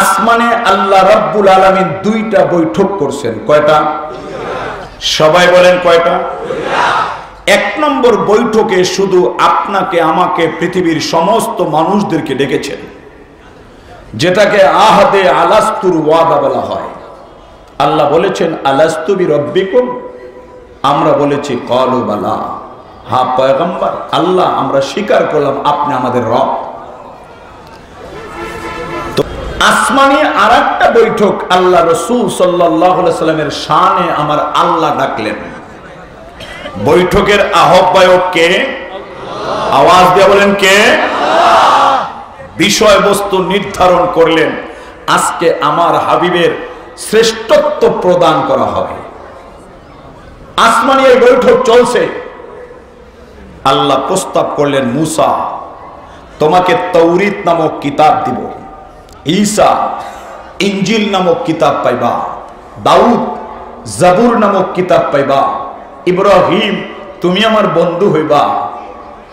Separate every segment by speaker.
Speaker 1: আসমানে আল্লাহ রাব্বুল আলামিন দুইটা বৈঠক করছেন। কয়টা? সবাই বলেন কয়টা? এক নম্বর বৈঠকে শুধু আপনাকে আমাকে পৃথিবীর সমস্ত মানুষদেরকে ডেকেছেন, যেটাকে আহাদে আলাস্তুর ওয়াদা বলা হয়। আল্লাহ বলেছেন আলাস্তু বিরব্বিকুম, আমরা বলেছি ক্বালু বালা, হ্যাঁ পয়গম্বর আল্লাহ আমরা স্বীকার করলাম আপনি আমাদের রব। তো আসমানি আরেকটা বৈঠক আল্লাহ রাসূল সাল্লাল্লাহু আলাইহি সাল্লামের শানে আমার আল্লাহ ডাকলেন। বৈঠকের আহ্বায়ক কে? আওয়াজ দিয়ে বলেন কে? বিষয়বস্তু নির্ধারণ করলেন, আজকে আমার হাবিবের শ্রেষ্ঠত্ব প্রদান করা হবে। আসমানি এই বৈঠক চলছে। আল্লাহ প্রস্তাব করলেন, মুসা তোমাকে তৌরিত নামক কিতাব দিব, ঈসা ইনজিল নামক কিতাব পাইবা, দাউদ জাবুর নামক কিতাব পাইবা, ইব্রাহিম তুমি আমার বন্ধু হইবা,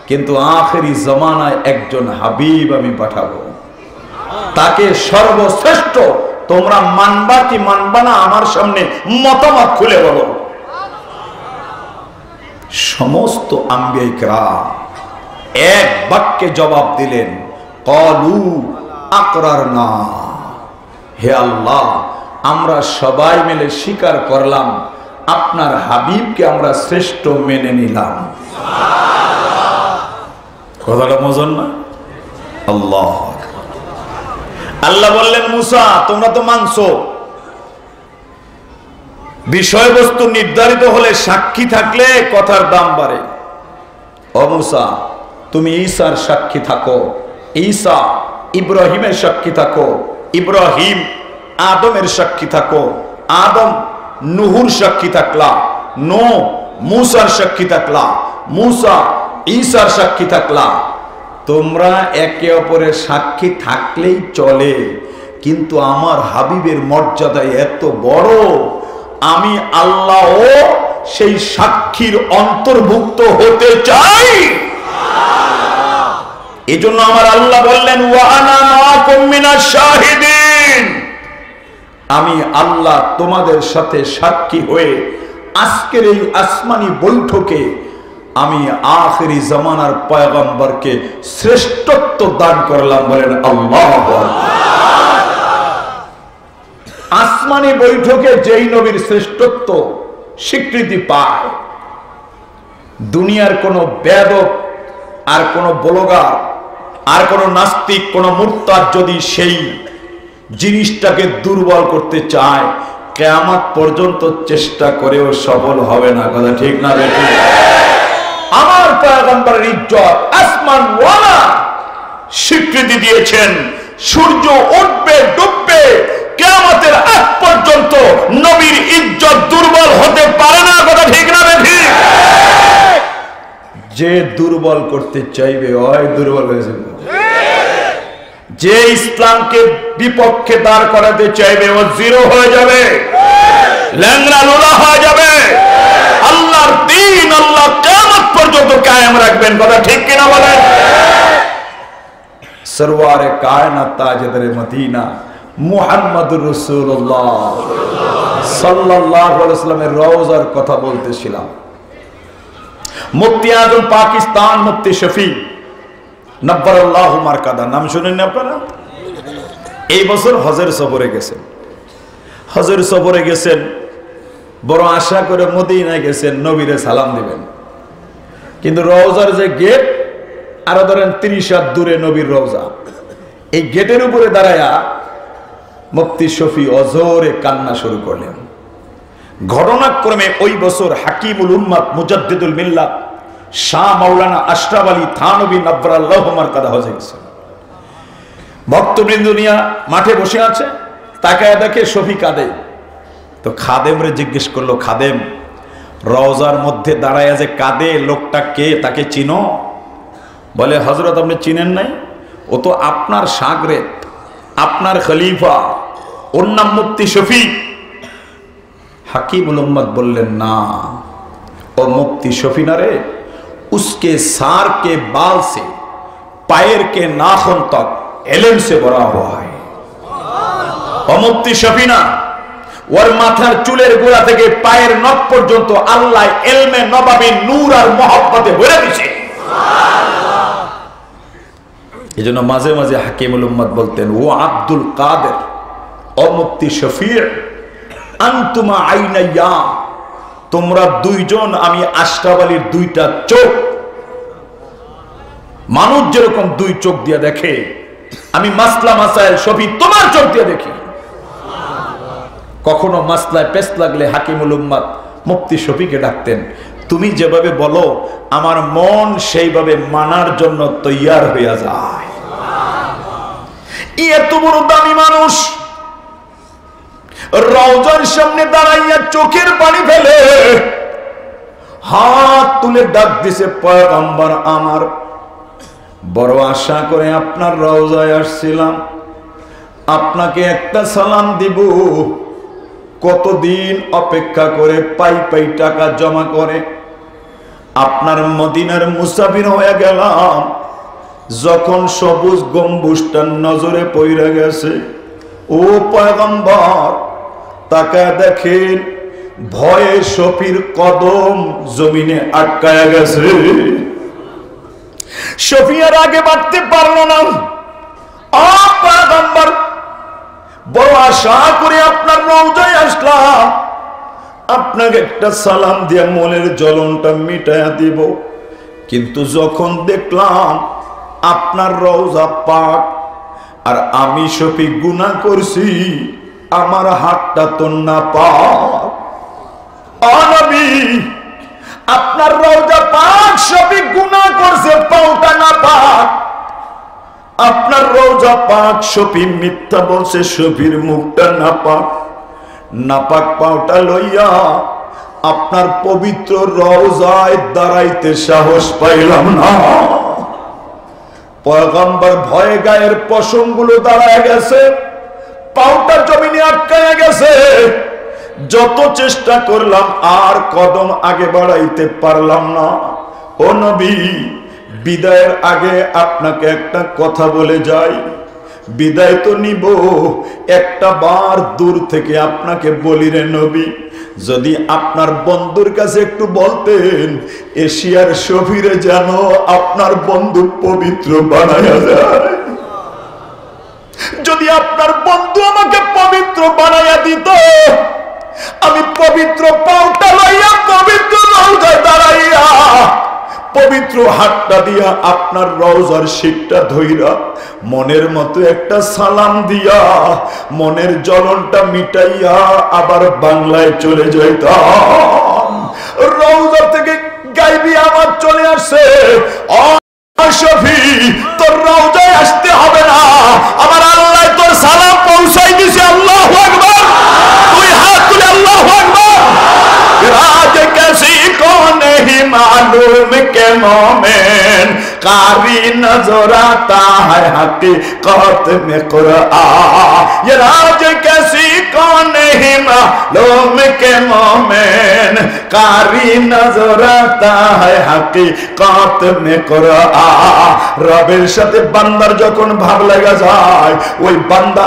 Speaker 1: কিন্তু আখেরি জামানায় একজন হাবিব আমি পাঠাবো, তাকে সর্বশ্রেষ্ঠ। তোমরা মানবা কি মানবা না আমার সামনে মতামত খুলে বলো। সমস্ত আম্বিয়া ইকরাম এক বাক্যে জবাব দিলেন, ক্বালু আকরারনা, হে আল্লাহ আমরা সবাই মিলে স্বীকার করলাম আপনার হাবিবকে আমরা শ্রেষ্ঠ মেনে নিলাম। কথাটা মজার না? আল্লাহ আল্লাহ বললেন, মুসা তোমরা তো মানছো, বিষয়বস্তু নির্ধারিত হলে সাক্ষী থাকলে কথার দাম বাড়ে। ও মুসা তুমি ঈসার সাক্ষী থাকো, ঈসা ইব্রাহিমের সাক্ষী থাকো, ইব্রাহিম আদমের সাক্ষী থাকো, আদম নূহুর সাক্ষী থাকলা, নূহ মূসার সাক্ষী থাকলা, মূসা ঈসার সাক্ষী থাকলা। তোমরা একে অপরের সাক্ষী থাকলেই চলে, কিন্তু আমার হাবিবের মর্যাদা এত বড়, আমি আল্লাহ সেই সাক্ষীর অন্তর্ভুক্ত হতে চাই। এজন্য আমার আল্লাহ বললেন, ওয়া আনা মাআকুম মিনাশ শাহিদিন, আমি আল্লাহ তোমাদের সাথে সাক্ষী হয়ে আজকের এই আসমানি বৈঠকে আমি আখেরি জামানার পয়গম্বরকে শ্রেষ্ঠত্ব দান করলাম। বলেন আল্লাহু আকবার। আসমানি বৈঠকে যেই নবীর শ্রেষ্ঠত্ব স্বীকৃতি পায়, দুনিয়ার কোন বেয়াদব আর কোন ব্লগার আর কোন নাস্তিক কোন মুরতাদ যদি সেই জিনিসটাকে দুর্বল করতে চায়, কিয়ামত পর্যন্ত চেষ্টা করেও সফল হবে না। কথা ঠিক না বেঠিক? আমার পয়গম্বরের ইজ্জত আসমান ওয়ালা স্বীকৃতি দিয়েছেন, সূর্য উঠবে ডুববে, কিয়ামতের আগ পর্যন্ত নবীর ইজ্জত দুর্বল হতে পারে না। কথা ঠিক না বেঠিক? যে দুর্বল করতে চাইবে ওই দুর্বল হয়ে যাবে, যে ইসলামকে বিপক্ষে দাঁড় করাতে চাইবে ও জিরো হয়ে যাবে, ল্যাংড়া লোলা হয়ে যাবে। আল্লাহর দ্বীন আল্লাহ কিয়ামত পর্যন্ত কায়েম রাখবেন। কথা ঠিক কিনা বলেন? সরওয়ারে কায়নাত তাজদারে মদিনা মুহাম্মদুর রাসূলুল্লাহ সাল্লাল্লাহু আলাইহি ওয়াসাল্লামের রওজার কথা বলতেছিলাম। মুফতি আজম পাকিস্তান মুফতি শফি নব্বরাল্লাহু মারকাদা, নাম শুনেন আপনারা? এই বছর হজের সফরে গেছেন। হজের সফরে গেছেন, বড় আশা করে মদিনায় গেছেন নবীরে সালাম দিবেন, কিন্তু রওজার যে গেট আরো ধরেন 30 হাত দূরে নবীর রওজা, এই গেটের উপরে দাঁড়ায়া মুফতি শফি অজোরে কান্না শুরু করলেন। ঘটনাক্রমে ওই বছর হাকিমুল উম্মাত মুজাদ্দিদুল মিল্লাত শাহ মাওলানা আশরাফ আলী থানভী নব্বরাল্লাহু মারকাদা হজে গেছেন। ভক্তবৃন্দ নিয়া মাঠে বসে আছে, তাকায় দেখে শফি কাঁদে। তো খাদেমরে জিজ্ঞেস করলো, খাদেম রওজার মধ্যে দাঁড়ায় যে কাঁদে লোকটা কে, তাকে চিনো? বলে হযরত আপনি চিনেন নাই? ও তো আপনার শাগরেদ, আপনার খলিফা, ওর নাম মুফতি শফি। হাকিমুল উম্মত বললেন, না ও মুফতি शफी ना रे, उसके सार के बाल से पैर के नाखून तक इल्म से भरा हुआ है। মুফতি শফি না, ওর মাথার চুলের গোড়া থেকে পায়ের নখ পর্যন্ত আল্লাহ ইলমে নবাবী নূর আর মহব্বতে ভরে দিয়েছে। এজন্য মাঝে মাঝে হাকিমুল উম্মত বলতেন, ও আব্দুল কাদের ও মুফতি শফি, আনতুমা আইনাইয়া, তোমরা দুইজন আমি আশরাফ আলীর দুইটা চোখ। মানুষ যেরকম দুই চোখ দিয়ে দেখে, আমি মাসলা মাসাইল শফি তোমার চোখ দিয়ে দেখি। কখনো মাসলায় পেশ লাগলে হাকিমুল উম্মত মুফতি শফিকে ডাকতেন, তুমি যেভাবে বলো আমার মন সেইভাবে মানার জন্য তৈয়ার হইয়া যায়। এত বড় দামি মানুষ রওজার সামনে দাঁড়াইয়া চোখের পানি ফেলে হাত তুলে ডাক দিছে, পয়গম্বর আমার, বড় আশা করে আপনার রওজায় আসছিলাম, আপনাকে একটা সালাম দিব। কতদিন অপেক্ষা করে পাই পাই টাকা জমা করে আপনার মদিনার মুসাফির হয়ে গেলাম। যখন সবুজ গম্বুজটা নজরে পড়ে গেছে, ও পয়গম্বর তাকায় দেখেন ভয়ে শফির কদম জমিনে আটকায়া গেছে। শফি আর আগে বাড়তে পারল না। পয়গম্বর বড় আশা করে আপনার রওজায় আসলাম, আপনাকে একটা সালাম দিয়ে মনের জ্বলনটা মিটায়া দিব। কিন্তু যখন দেখলাম আপনার রওজা পাক আর আমি শফি গুনাহ করছি, আমার হাতটা তো না পাক। নবী আপনার রওজা পাক, শফি গুনাহ করছে, পাওটা না পাক। আপনার রওজা পাক, শফি মিথ্যা বলছে, শফির মুখটা না পাক। না পাক পাওটা লইয়া আপনার পবিত্র রওজায় দাঁড়াইতে সাহস পাইলাম না। পয়গম্বর ভয়ে গায়ের পশমগুলো দাঁড়ায় গেছে, পাওটা জমিনে আটকায়া গেছে। যত চেষ্টা করলাম আর কদম আগে বাড়াইতে পারলাম না। ও নবী, বিদায়ের আগে আপনাকে একটা কথা বলে যাই। বিদায় তো নিব, একটা বার দূর থেকে আপনাকে বলি রে নবী, যদি আপনার বন্ধুর কাছে একটু বলতেন এশিয়ার শফিরে যেন আপনার বন্ধু পবিত্র বানায়া যায়। যদি আপনার বন্ধু আমাকে পবিত্র বানায়া দিত, আমি পবিত্র পাওটা লইয়া পবিত্র রওজায় দাঁড়াইয়া পবিত্র হাতটা দিয়া আপনার রওজার শিখটা ধইরা মনের মতো একটা সালাম দিয়া মনের জ্বলনটা মিটাইয়া আবার বাংলায় চলে যাইতাম। রওজা থেকে গাইবি আমার চলে আসছে, শফি তোর রওজায় আসতে হবে না, আমার আল্লাহ তোর সালাম পৌঁছাই দিছে। আল্লাহু আকবার, তুই হাত তুলে আল্লাহু আকবার। রাজ कैसी को नहीं मालूम के मोमेन कारी नजर आता है हकीकत में कुरान। ये राज कैसी को नहीं मालूम के मोमेन कारी नजर आता है हकीकत में कुरान। রবের সাথে বান্দার যখন ভাব লাগা যায়, ওই বান্দা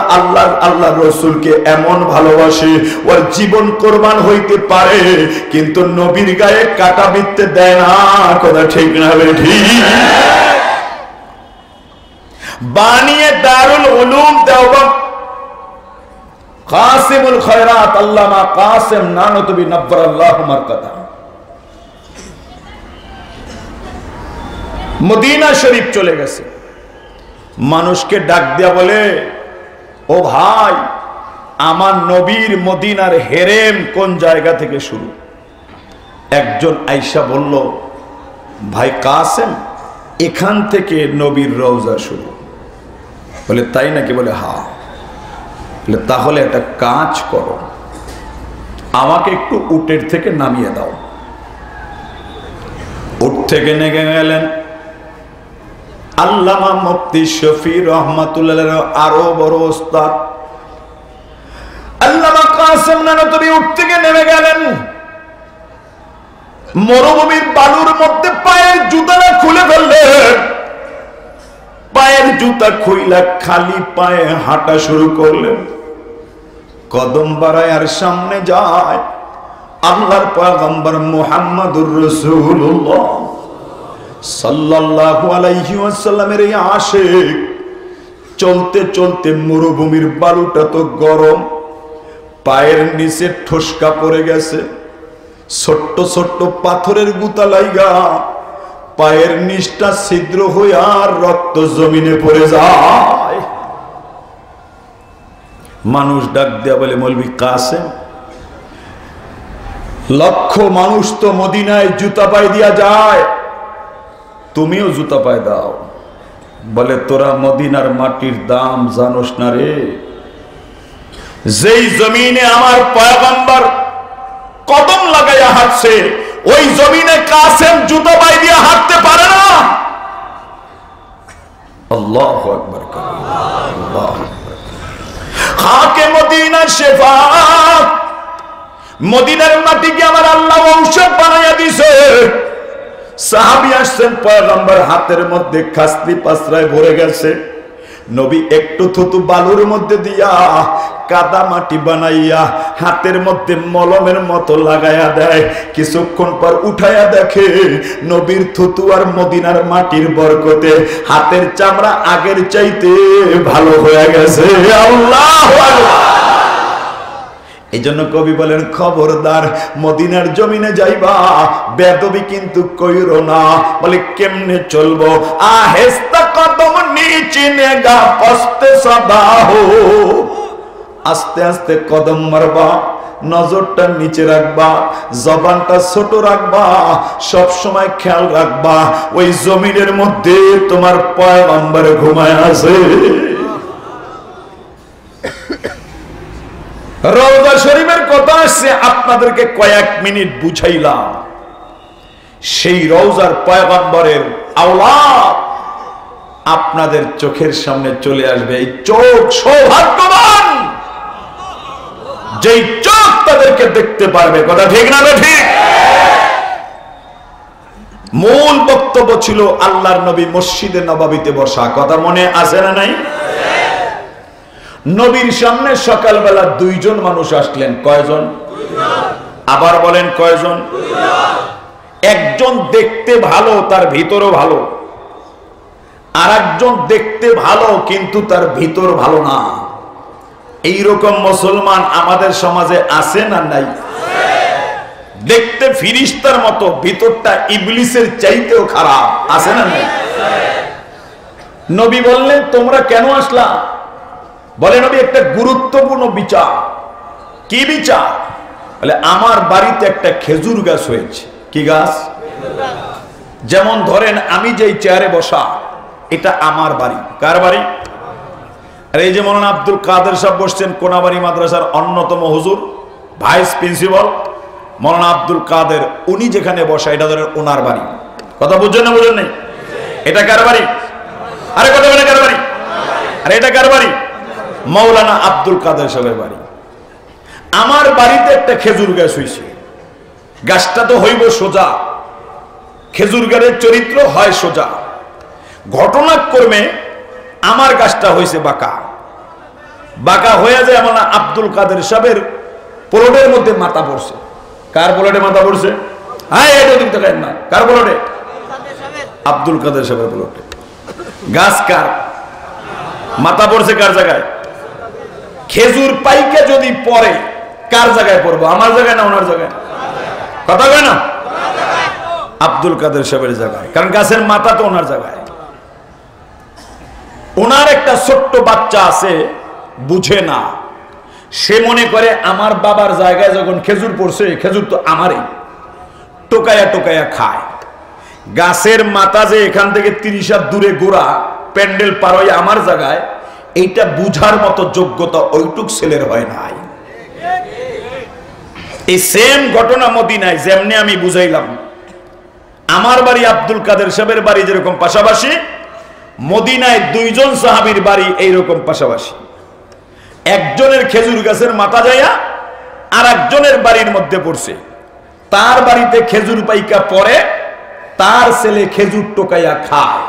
Speaker 1: আল্লাহ রসুলকে এমন ভালোবাসে ওর জীবন কোরবান হইতে পারে, কিন্তু নবীর গায়ে কাটা বিঁধতে দেয় না। কথা ঠিক না বেঠি? বানিয়ে দারুল উলুম দেওবন্দ কাসিমুল খয়রাত আল্লামা কাসিম নানতুবি নব্বরাল্লাহু মারকাদা মদিনা শরীফ চলে গেছে। মানুষকে ডাক দিয়া বলে, ও ভাই, আমার নবীর মদিনার হেরেম কোন জায়গা থেকে শুরু? একজন আয়েশা বলল, ভাই কাসেম, এখান থেকে নবীর রওজা শুরু। বলে তাই নাকি? বলে হ্যাঁ। বলে তাহলে একটা কাজ করো, আমাকে একটু উটের থেকে নামিয়ে দাও। উট থেকে নেমে গেলেন আল্লামা মুফতি শফি রহমাতুল্লাহ আরো বড় ওস্তাদ আল্লামা কাসেম নানতুবি উট থেকে নেমে গেলেন। মরুভূমির বালুর মধ্যে পায়ের জুতাটা খুলে ফেললেন। পায়ের জুতা খুইলা খালি পায়ে হাঁটা শুরু করলেন। কদম বাড়ায় আর সামনে যায় আল্লাহর পয়গম্বর মুহাম্মদুর রাসূলুল্লাহ সাল্লাল্লাহু আলাইহি ওয়াসাল্লামের এই আশিক। চলতে চলতে মরুভূমির বালুটা তো গরম, পায়ের নিচে ঠোসকা পড়ে গেছে, ছোট্ট ছোট্ট পাথরের গুতা লাইগা পায়ের নিচটা ছিদ্র হয়ে আর রক্ত জমিনে পড়ে যায়। মানুষ ডাক দেয়া বলে, মৌলভী কাসেম, লক্ষ মানুষ তো মদিনায় জুতা পায়ে দিয়া যায়, তুমিও জুতা পায়ে দাও। বলে, তোরা মদিনার মাটির দাম জানোস না রে। যেই জমিনে আমার পয়গম্বর কদম লাগাইয়া হাঁটছে, ওই জমিনে কাসেম জুতা পায়ে দিয়া হাঁটতে পারে না। আল্লাহু আকবার। খাকে মদিনা শেফাত, মদিনার মাটিকে আমার আল্লাহ ঔষধ বানাইয়া দিছে। সাহাবী আসছেন, পয়গম্বর হাতের মধ্যে খাসলি পাসরায় ভরে গেছে। নবী একটু থুতু বালুর মধ্যে দিয়া কাদা মাটি বানাইয়া হাতের মধ্যে মলমের মতো লাগাইয়া দেয়। কিছুক্ষণ পর উঠাইয়া দেখে নবীর থুতু আর মদিনার মাটির বরকতে হাতের চামড়া আগের চাইতে ভালো হয়ে গেছে। আল্লাহু আকবার। এই জন্য কবি বলেন, খবরদার মদিনার জমিনে যাইবা বেদবি কিন্তু কইরো না। বলে, কেমনে চলবো? আহেস্তা কদম নিচে নেগা কস্তে সদা হো, আস্তে আস্তে কদম মারবা, নজরটা নিচে রাখবা, জবানটা ছোট রাখবা, সব সময় খেয়াল রাখবা ওই জমিনের মধ্যে তোমার পয়গম্বর ঘুমায় আছে। রওজা শরীফের কথা আসছে, আপনাদেরকে কয়েক মিনিট বুঝাইলাম। সেই রওজার পয়গম্বরের আওলাদ আপনাদের চোখের সামনে চলে আসবে। এই চোখ সৌভাগ্যবান, যেই চোখ তাদেরকে দেখতে পারবে। কথা ঠিক না? ঠিক। মূল বক্তব্য ছিল আল্লাহর নবী মসজিদে নববীতে বসা। কথা মনে আছে না নাই? নবীর সামনে সকালবেলা দুইজন মানুষ আসলেন। কয়জন? আবার বলেন, কয়জন? একজন দেখতে ভালো, তার ভিতরও ভালো। আর একজন দেখতে ভালো কিন্তু তার ভিতর ভালো না। এইরকম মুসলমান আমাদের সমাজে আছে না নাই? দেখতে ফিরিস্তার মতো, ভিতরটা ইবলিসের চাইতেও খারাপ। আছে না নাই? নবী বললেন, তোমরা কেন আসলা? বলে, নবী, একটা গুরুত্বপূর্ণ বিচার। কি বিচার? বলে, আমার বাড়িতে একটা খেজুর গাছ হয়েছে। কি গাছ? যেমন ধরেন, আমি যেই চেয়ারে বসা, এটা আমার বাড়ি। কার বাড়ি? আর এই যে মৌলানা আব্দুল কাদের সাহেব বসছেন, কোনাবাড়ি মাদ্রাসার অন্যতম হুজুর, ভাইস প্রিন্সিপাল মৌলানা আব্দুল কাদের, উনি যেখানে বসা, এটা ধরেন ওনার বাড়ি। কথা বুঝছেন না? বুঝেন নাই? এটা কার বাড়ি? আরে কথা বলে, কার বাড়ি? আরে এটা কার বাড়ি? মৌলানা আব্দুল কাদের সাহেবের বাড়ি। আমার বাড়িতে একটা খেজুর গাছ হয়েছে। গাছটা তো হইব সোজা, খেজুর গাছের চরিত্র হয় সোজা। ঘটনাক্রমে আমার গাছটা হয়েছে বাঁকা। বাঁকা হয়ে যায় মৌলানা আব্দুল কাদের সাহেবের প্লটের মধ্যে মাথা পড়ছে। কার প্লটে মাথা পড়ছে? হ্যাঁ, এটা ঠিক তো না। কার প্লটে? আব্দুল কাদের সাহেবের প্লটে। গাছ কার? মাথা পড়ছে কার জায়গায়? খেজুর পাইকে যদি পড়ে কার জায়গায় পড়বো? আমার জায়গায় না ওনার জায়গায়? কথা কয় না? আব্দুল কাদের সাহেবের জায়গায়, কারণ গাছের মাথা তো ওনার জায়গায়। ওনার একটা ছোট্ট বাচ্চা আছে, বুঝে না। সে মনে করে আমার বাবার জায়গায় যখন খেজুর পড়ছে, খেজুর তো আমারই, টোকায়া টোকায়া খায়। গাছের মাথা যে এখান থেকে 30 হাত দূরে গোড়া, প্যান্ডেল পার হয়ে আমার জায়গায়, এইটা বুঝার মতো যোগ্যতা ওইটুক ছেলের হয় নাই। এই সেম ঘটনা মদিনায় যেমনি আমি বুঝাইলাম, আমার বাড়ি আব্দুল কাদের সাহেবের বাড়ি যেরকম পাশাপাশি, মদিনায় দুইজন সাহাবীর বাড়ি এইরকম পাশাপাশি। একজনের খেজুর গাছের মাথা যাইয়া আর একজনের বাড়ির মধ্যে পড়ছে। তার বাড়িতে খেজুর পাইকা পড়ে, তার ছেলে খেজুর টোকাইয়া খায়।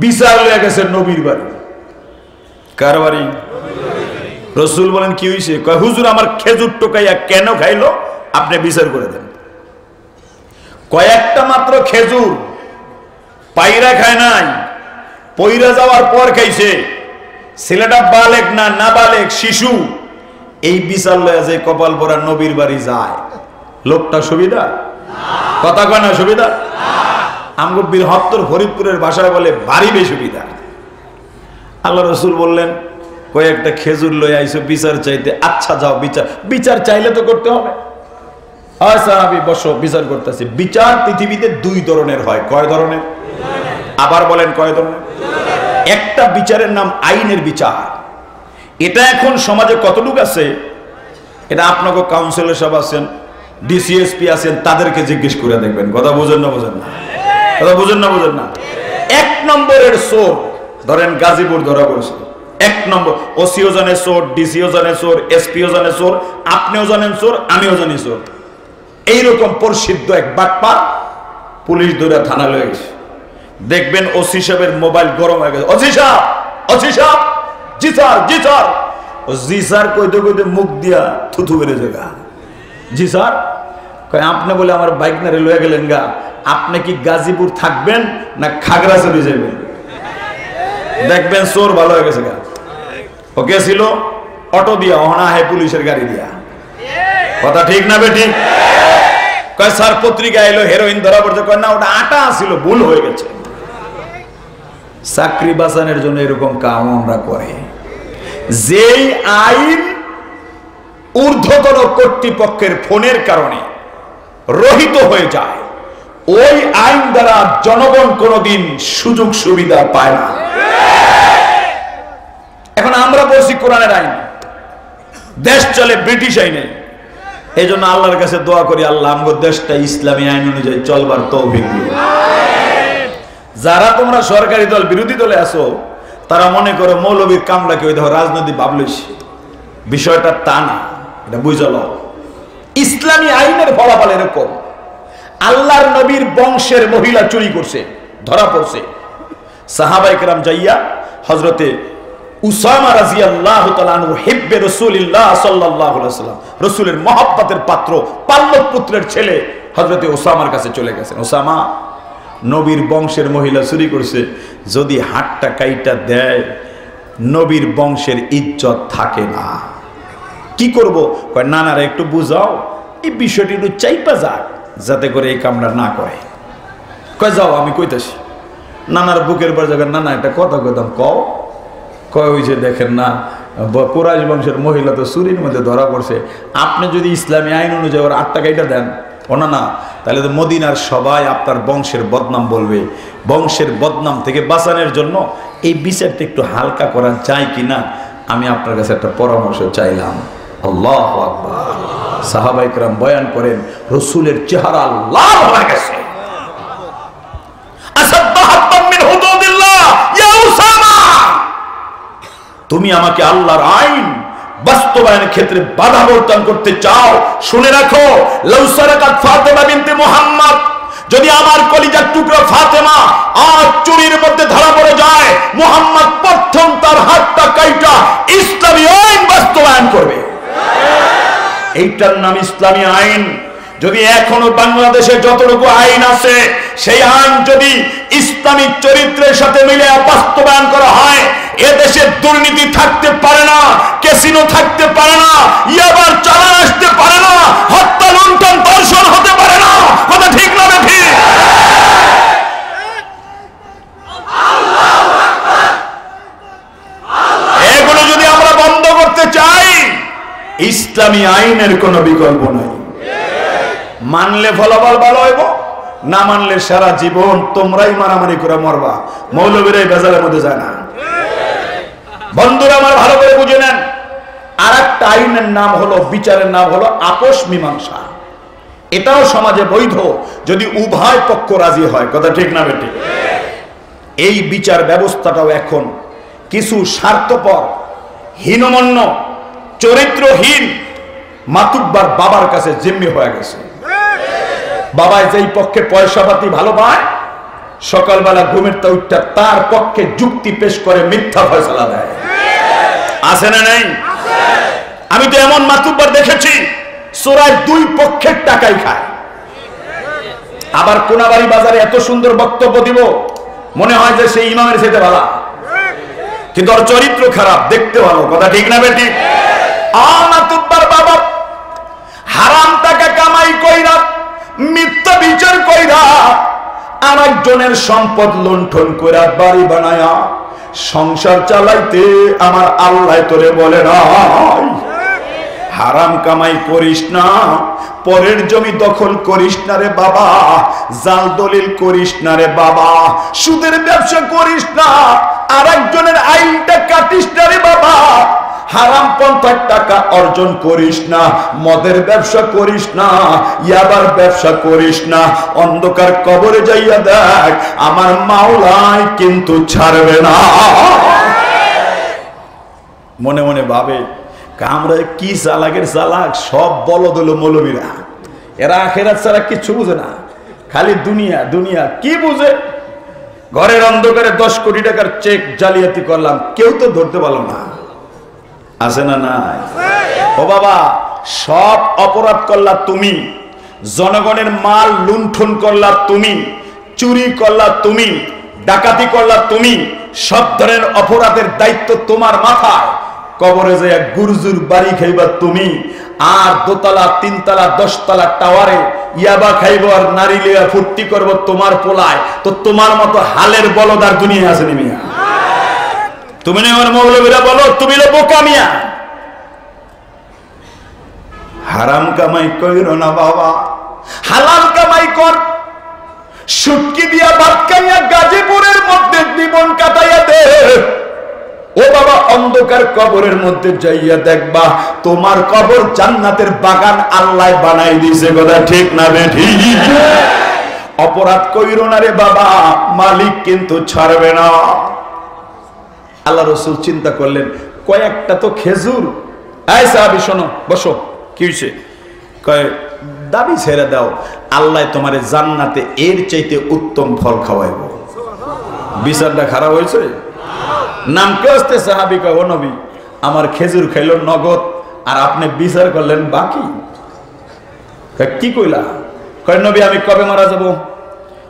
Speaker 1: বিচার হয়ে গেছে নবীর বাড়ি। কার বাড়ি? রসুল বলেন কি হয়েছে? কয় হুজুর আমার খেজুর টোকাইয়া কেন খাইলো আপনি বিচার করে দেন। কয়েকটা মাত্র খেজুর পাইরা খায় নাই, পইরা যাওয়ার পর খাইছে। ছেলেটা বালেক না নাবালেক শিশু, এই বিচার লয়া যে কপাল পরা নবীর বাড়ি যায়, লোকটা সুবিধা? কথা কয় না সুবিধা? আমগো বৃহত্তর ফরিদপুরের ভাষায় বলে ভারী বেসুবিধা। আল্লাহ রসুল বললেন কয়েকটা খেজুর লয়ে আইসো বিচার চাইতে, আচ্ছা যাও বিচার। বিচার চাইলে তো করতে হবে। আচ্ছা আমি বসো বিচার করতেছি। বিচার পৃথিবীতে দুই ধরনের হয়। কয় ধরনের? আবার বলেন কয় ধরনের? একটা বিচারের নাম আইনের বিচার। এটা এখন সমাজে কতটুকু আছে এটা আপনাকে কাউন্সিলর সব আছেন, ডিসিএসপি আছেন, তাদেরকে জিজ্ঞেস করে দেখবেন। কথা বুঝেন না? বুঝেন না? কথা বুঝেন না? বুঝেন না? এক নম্বরের চোর ধরেন গাজীপুর ধরা পড়ছে, এক নম্বর ওসিও জানে চোর, ডিসিও জানে চোর, এসপিও জানে চোর, আপনিও জানেন চোর, আমিও জানি চোর। এইরকম প্রসিদ্ধ এক বাটপা পুলিশ ধরে থানা লয়ে গেছে। দেখবেন ওসি সাহেবের মোবাইল গরম হয়ে গেছে। ওসি সাহেব, ওসি সাহেব, জি স্যার, জি স্যার। ও জি স্যার কইতে কইতে মুখ দিয়া থুথু বেড়ে জায়গা। জি স্যার কয় আপনি বলে আমার বাইক না লয়ে গেলেন গা, আপনি কি গাজীপুর থাকবেন না খাগড়াছড়ি যাবেন? দেখবেন চোর ভালো হয়ে গেছে গা। ওকে ছিল অটো দিয়া, অহনা হে পুলিশের গাড়ি দিয়া। কথা ঠিক না বেঠিক? কয় স্যার পত্রিকা এলো হেরোইন ধরা পড়ছে। কয় না ওটা আটা ছিল, ভুল হয়ে গেছে। চাকরি বাঁচানোর জন্য এরকম কাম আমরা করে। যেই আইন ঊর্ধ্বতন কর্তৃপক্ষের ফোনের কারণে রহিত হয়ে যায়, ওই আইন দ্বারা জনগণ কোনোদিন সুযোগ সুবিধা পায় না। এখন আমরা বলছি কোরআনের আইন, দেশ চলে ব্রিটিশ আইনে। এই জন্য আল্লাহর কাছে দোয়া করি, আল্লাহ আমাদের দেশটা ইসলামী আইন অনুযায়ী চলবার তৌফিক দিও। যারা তোমরা সরকারি দল বিরোধী দলে আছো, তারা মনে করো মৌলবীর কামলাকে ওই দেখো রাজনৈতিক ভাবলিস, বিষয়টা তা না। এটা বুঝল, ইসলামী আইনের ফলাফল এরকম। আল্লাহর নবীর বংশের মহিলা চুরি করছে, ধরা পড়ছে। সাহাবায়ে কেরাম যাইয়া হযরতে উসামা রাদিয়াল্লাহু তাআলা আনহু হিব্বে রাসূলুল্লাহ সাল্লাল্লাহু আলাইহি ওয়াসাল্লাম, রাসূলের মহব্বতের পাত্র পাল্লব পুত্রের ছেলে হযরতে উসামার কাছে চলে গেছেন। উসামা, নবীর বংশের মহিলা চুরি করছে, যদি হাতটা কাইটা দেয় নবীর বংশের ইজ্জত থাকে না। কি করব? কয় নানারা একটু বুঝাও, এই বিষয়টি একটু চাইপা যাক, যাতে করে এই কামটা না করে। কয় যাও আমি কইতাছি। নানার বুকের পর জায়গা, নানা একটা কথা কইতাম কও। কয় ওই যে দেখেন না, কুরাইশ বংশের মহিলা তো চুরির মধ্যে ধরা পড়ছে, আপনি যদি ইসলামী আইন অনুযায়ী ওর 8 টাকা দেন, ও না তাহলে তো মদিনার সবাই আপনার বংশের বদনাম বলবে। বংশের বদনাম থেকে বাঁচানোর জন্য এই বিচারটা একটু হালকা করা যায় কিনা, আমি আপনার কাছে একটা পরামর্শ চাইলাম। আল্লাহু আকবার। সাহাবায়ে কেরাম বয়ান করেন, রাসূলের চেহারা লাল হয়ে গেছে। তুমি আমাকে আল্লাহর আইন বাস্তবায়নের ক্ষেত্রে বাধা প্রদান করতে চাও? শুনে রাখো, লাউ সারাকাত ফাতেমা বিনতে মুহাম্মদ, যদি আমার কলিজার টুকরা ফাতেমা আর চুরির মধ্যে ধরা পড়ে যায়, মুহাম্মদ প্রথম তার হাতটা কাইটা ইসলামী আইন বাস্তবায়ন করবে। এইটার নাম ইসলামী আইন। যদি এখনো বাংলাদেশে যতটুকু আইন আছে, সেই আইন যদি ইসলামিক চরিত্রের সাথে মিলে বাস্তবায়ন করা হয়, এদেশে দুর্নীতি থাকতে পারে না, ক্যাসিনো থাকতে পারে না, ইয়াবার চালান আসতে পারে না, হত্যা লুণ্ঠন ধর্ষণ হতে পারে না। কথা ঠিক না ঠিক? এগুলো যদি আমরা বন্ধ করতে চাই, ইসলামী আইনের কোনো বিকল্প নাই। মানলে ফলাফল ভালো হইব, না মানলে সারা জীবন তোমরাই মারামারি করে মরবা। মৌলবীরাই বেজালের মধ্যে যায় না। বন্ধুরা আমার ভালো করে বুঝে নেন, আর একটা আইনের নাম হলো, বিচারের নাম হলো আপোষ মীমাংসা। এটাও সমাজে বৈধ যদি উভয় পক্ষ রাজি হয়। কথা ঠিক না বেঠিক? এই বিচার ব্যবস্থাটাও এখন কিছু স্বার্থপর, হীনমন্য, চরিত্রহীন মাতুব্বার বাবার কাছে জিম্মি হয়ে গেছে। বাবাই যেই পক্ষে পয়সা পাতি ভালো পায়, সকালবেলা ঘুমের উঠটা তার পক্ষে যুক্তি পেশ করে মিথ্যা ফয়সালা দেয়। আছে না নাই? আমি তো এমন মাতুব্বার দেখেছি চোরাই দুই পক্ষের টাকাই খায়। আবার কোনাবাড়ি বাজারে এত সুন্দর বক্তব্য দিব মনে হয় যে সেই ইমামের সাথে ভালো, কিন্তু ওর চরিত্র খারাপ, দেখতে ভালো। কথা ঠিক না বেটি? মাতুব্বার বাবা হারাম টাকা কামাই কইরা মিথ্যা বিচার কইরা আরেকজনের সম্পদ লুণ্ঠন কইরা বাড়ি বানায়া সংসার চালাইতে আমার আল্লাহ তোরে বলে নাই হারাম কামাই করিস না, পরের জমি দখল করিস না রে বাবা, জাল দলিল করিস না রে বাবা, সুদের ব্যবসা করিস না, আরেকজনের আইনটা কাটিস না রে বাবা, হারাম পন্থার টাকা অর্জন করিস না, মদের ব্যবসা করিস না, ইয়াবার ব্যবসা করিস না। অন্ধকার কবরে যাইয়া দেখ আমার মাওলাই কিন্তু ছাড়বে না। মনে মনে ভাবে আমরা কি চালাকের চালাক, সব বলদ হলো মৌলবীরা, এরা আখেরাত ছাড়া কিচ্ছু বুঝে না, খালি দুনিয়া দুনিয়া। কি বুঝে? ঘরের অন্ধকারে 10 কোটি টাকার চেক জালিয়াতি করলাম, কেউ তো ধরতে পারলো না। আছে না নাই? ও বাবা, সব অপরাধ করলা তুমি, জনগণের মাল লুণ্ঠন করলা তুমি, চুরি করলা তুমি, ডাকাতি করলা তুমি, সব ধরনের অপরাধের দায়িত্ব তোমার মাথায়। কবরে যে এক গুরজুর বাড়ি খাইবা তুমি, আর দোতলা 3 তলা 10 তলা টাওয়ারে ইয়াবা খাইব আর নারী লিয়া ফুর্তি করবো তোমার পোলায়। তো তোমার মতো হালের বলদার দুনিয়া আছে নি মিয়া? তুমি না আমার মৌলবীরা বলো তুমি লো বোকা মিয়া। হারাম কামাই কইরো না বাবা, হালাল কামাই কর। সুটকি দিয়া ভাত খাইয়া গাজীপুরের মধ্যে জীবন কাটাইয়া দে। ও বাবা, অন্ধকার কবরের মধ্যে যাইয়া দেখবা তোমার কবর জান্নাতের বাগান আল্লাহ বানাই দিয়েছে। কথা ঠিক না বেঠি? অপরাধ কইরো না রে বাবা, মালিক কিন্তু ছাড়বে না। আল্লাহ রসুল চিন্তা করলেন কয়েকটা তো খেজুর। এই সাহাবী শোনো, বসো। কি হয়েছে? কয় দাবি ছেড়ে দাও, আল্লাহ তোমার জান্নাতে এর চাইতে উত্তম ফল খাওয়াইব। বিচারটা খারাপ হয়েছে? নাম কে আসতে? সাহাবী কয় ও নবী, আমার খেজুর খাইল নগদ আর আপনি বিচার করলেন বাকি। কি কইলা? কয় নবী আমি কবে মারা যাব?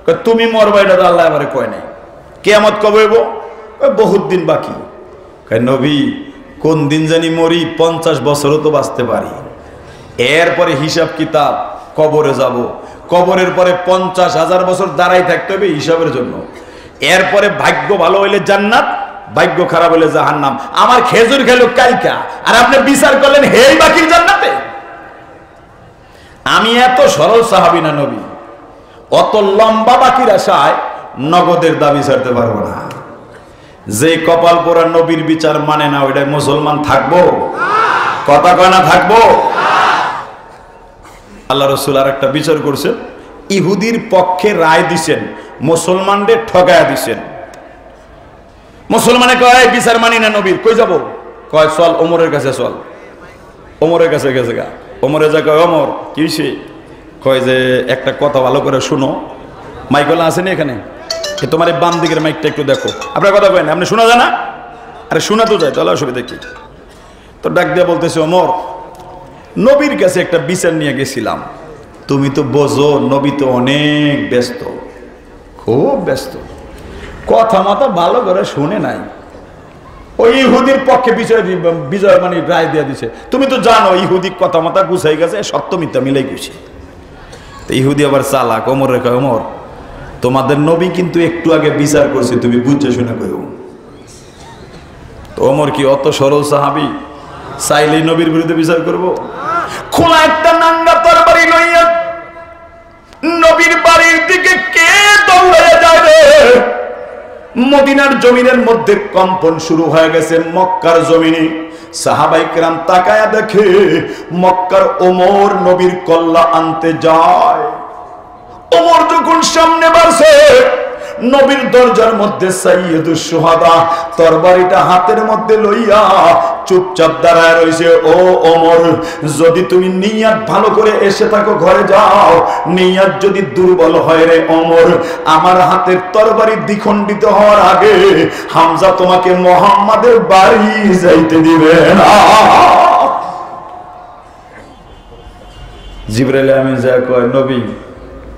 Speaker 1: কয় তুমি মরবা, এটা তো আল্লাহ আমারে কয় নাই। কিয়ামত কবে হইব? বহুত দিন বাকি। কয় নবী কোন দিন জানি মরি, 50 বছরও তো বাঁচতে পারি। এরপরে হিসাব কিতাব, কবরে যাব। কবরের পরে 50,000 বছর দাঁড়াই থাকতে হবে হিসাবের জন্য। এরপরে ভাগ্য ভালো হইলে জান্নাত, ভাগ্য খারাপ হইলে জাহান্নাম। আমার খেজুর খেলো কালকা, আর আপনি বিচার করলেন হেই বাকির জান্নাতে। আমি এত সরল সাহাবী না নবী, অত লম্বা বাকির আশায় নগদের দাবি ছাড়তে পারবো না। যে কপাল পোড়া নবীর বিচার মানে না, ওইটাই মুসলমান থাকবো? কথা কয় না থাকবো? আল্লাহ রসুল আর একটা বিচার করছেন, ইহুদির পক্ষে রায় দিছেন, মুসলমানদের ঠগায়া দিছেন। মুসলমানে কয় বিচার মানি না নবীর, কই যাব? কয় চল ওমরের কাছে চল। ওমরের কাছে গেছে গা। ওমরে যা কয় ওমর কি হইছে? কয় যে একটা কথা ভালো করে শুনো। মাইকলা আসেনি এখানে? তোমার এই বাম দিকের মাইকটা একটু দেখো। আপনার কথা কয় না, আপনি শোনা যায় না? আরে শোনা তো যায়, তাহলে অসুবিধা কি? তো ডাক দিয়ে বলতেছে ওমর, নবীর কাছে একটা বিচার নিয়ে গেছিলাম। তুমি তো বোঝো নবী তো অনেক ব্যস্ত, খুব ব্যস্ত, কথা মতো ভালো করে শুনে নাই। ওই ইহুদির পক্ষে বিজয় মানে রায় দিয়ে দিছে। তুমি তো জানো ইহুদি কথা মতো গুছাই গেছে, সত্য মিথ্যা মিলাই গেছে। তো ইহুদি আবার চালাক। ওমর রেখা, ওমর তোমাদের নবী কিন্তু একটু আগে বিচার করছে, তুমি বুঝে শুনে কইও। তো ওমর কি অত সরল সাহাবী? চাইলেই নবীর বিরুদ্ধে বিচার করব? খোলা একটা নাঙ্গা তরবারি লইয়া নবীর বাড়ির দিকে কে দৌড়ে যাবে? মদিনার জমিনের মধ্যে কম্পন শুরু হয়ে গেছে। মক্কার জমিনে সাহাবায়ে কেরাম তাকায়া দেখে মক্কার ওমর নবীর কল্লা আনতে যায়। ওমর যখন সামনে বাড়ছে, নবীর দরজার মধ্যে সাইয়্যিদুশ শুহাদা তরবারিটা হাতের মধ্যে লইয়া চুপচাপ দাঁড়ায় রইছে। ও ওমর, যদি তুমি নিয়ত ভালো করে এসে থাকো ঘরে যাও, নিয়ত যদি দুর্বল হয় রে ওমর, আমার হাতের তরবারি দ্বিখণ্ডিত হওয়ার আগে হামজা তোমাকে মুহাম্মাদের বাড়ি যাইতে দিবে না। জিবরাইল আমিন যা কয়, নবী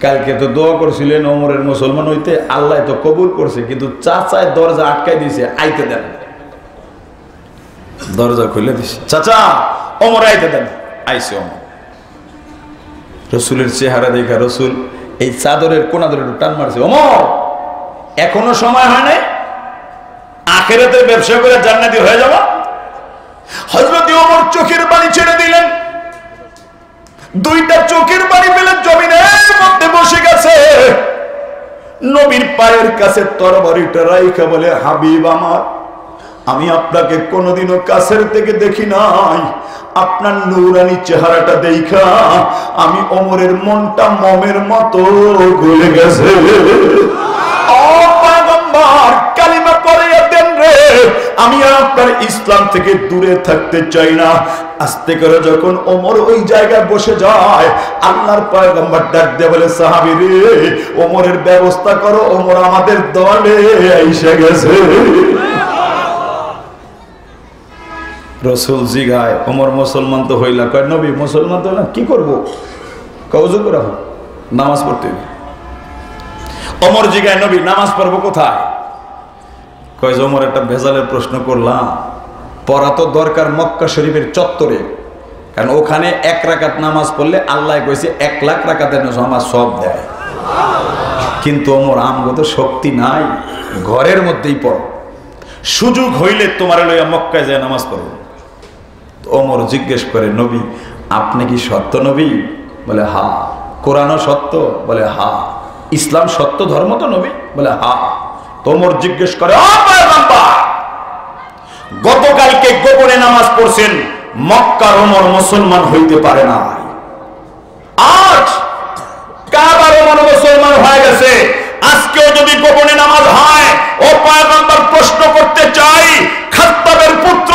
Speaker 1: কালকে তো দোয়া করছিলেন ওমরের মুসলমান হইতে, আল্লাহ তো কবুল করছে, কিন্তু চাচায় দরজা আটকাই দিয়েছে, আইতে দেন। দরজা খুলে দিছে, চাচা ওমর আইতে দেন। আইসে ওমর। রসুলের চেহারা দেখা রসুল এই চাদরের কোনা ধরে একটু টান মারছে, ওমর এখনো সময় হয় নাই, আখিরাতের ব্যবসা করে জান্নাতি হয়ে যাবা। হযরত ওমর চোখের পানি ছেড়ে দিলেন, দুইটা চোখের পানি ফেলে জমিনের মধ্যে বসে গেছে। নবীর পায়ের কাছে তরবারিটা রাইখা বলে, হাবিব আমার, আমি আপনাকে কোনোদিনও কাছের থেকে দেখি নাই, আপনার নূরানি চেহারাটা দেখা আমি ওমরের মনটা মমের মতো গলে গেছে। কালিমা পড়াইয়া দেন রে, আমি আপনার ইসলাম থেকে দূরে থাকতে চাই না। আস্তে করে যখন ওমর ওই জায়গায় বসে যায়, আল্লাহর পয়গম্বর ডাক দিয়ে বলে, সাহাবী রে, ওমরের ব্যবস্থা করো, ওমর আমাদের দলে এসে গেছে। রসুল জিগায়, ওমর মুসলমান তো হইলা? কয়, নবী মুসলমান তো না, কি করবো? কওজু করে নামাজ পড়তে। ওমর জিগায়, নবী নামাজ পড়বো কোথায়? কয়, ওমর একটা ভেজালের প্রশ্ন করলাম, পড়া তো দরকার মক্কা শরীফের চত্বরে, কারণ ওখানে 1 রাকাত নামাজ পড়লে আল্লাহ কইছে 1 লাখ রাকাতের নামাজ সব দেয়। কিন্তু ওমর, আমগো তো শক্তি নাই, ঘরের মধ্যেই পড়ো, সুযোগ হইলে তোমার লইয়া মক্কায় যায় নামাজ পড়ো। ওমর জিজ্ঞেস করে, নবী আপনি কি সত্য নবী? বলে হা। কোরআনও সত্য? বলে হা। ইসলাম সত্য ধর্ম তো নবী? বলে হা। ওমর জিজ্ঞেস করে, গতকালকে গোপনে নামাজ পড়ছেন, মক্কার ওমর মুসলমান হইতে পারে না, আজ কাবার ওমর মুসলমান হয়ে গেছে, আজকেও যদি গোপনে নামাজ হয়, ও পয়গম্বর প্রশ্ন করতে চাই, খাত্তাবের পুত্র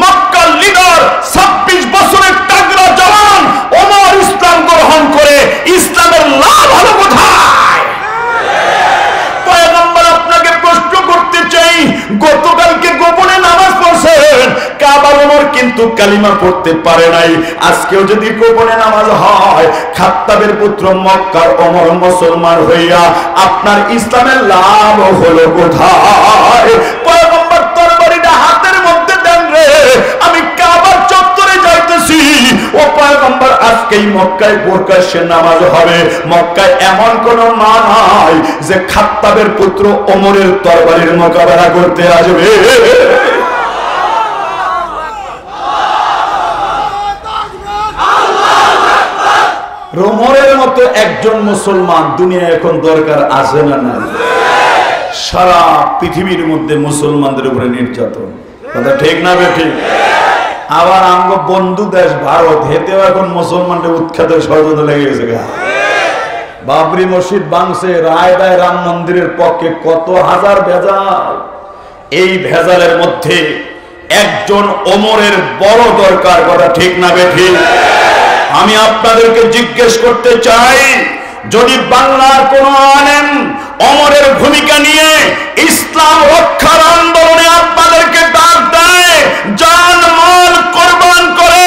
Speaker 1: মক্কার লিডার 26 বছরের তাগড়া জওয়ান ওমর ইসলাম গ্রহণ করে ইসলামের লাভ হলো কোথায়? পয়গম্বর আপনাকে প্রশ্ন করতে চাই, গতকালকে গোপনে নামাজ পড়ছেন, কাবার ওমর কিন্তু কালিমা পড়তে পারে নাই, আজকেও যদি গোপনে নামাজ হয়, খাত্তাবের পুত্র মক্কার ওমর মুসলমান হইয়া আপনার ইসলামের লাভ হলো কোথায়? পয়গম্বর তরবারিটা হাতের মধ্যে দেন রে, আমি কাবার চত্বরে যাইতেছি। ও পয়গম্বর, আজকেই মক্কায় প্রকাশ্যে নামাজ হবে, মক্কায় এমন কোন মা নাই যে খাত্তাবের পুত্র ওমরের তরবারির মোকাবেলা করতে আসবে। ওমরের মতো একজন মুসলমান দুনিয়া এখন দরকার আছে না? না। সারা পৃথিবীর মধ্যে মুসলমানদের উপরে নির্যাতন, কথা ঠিক না বেঠিক? আবার আঙ্গ বন্ধু দেশ ভারত, হেতেও এখন মুসলমানদের উৎখাতের ষড়যন্ত্র লেগে গেছে। বাবরি মসজিদ ভাঙছে, রায় দেয় রাম মন্দিরের পক্ষে, কত হাজার ভেজাল। এই ভেজালের মধ্যে একজন ওমরের বড় দরকার, কথা ঠিক না বেঠিক? আমি আপনাদেরকে জিজ্ঞেস করতে চাই, যদি বাংলার কোন আলেম ওমরের ভূমিকা নিয়ে ইসলাম রক্ষার আন্দোলনে আপনাদেরকে ডাক দেয়, জান মাল কোরবান করে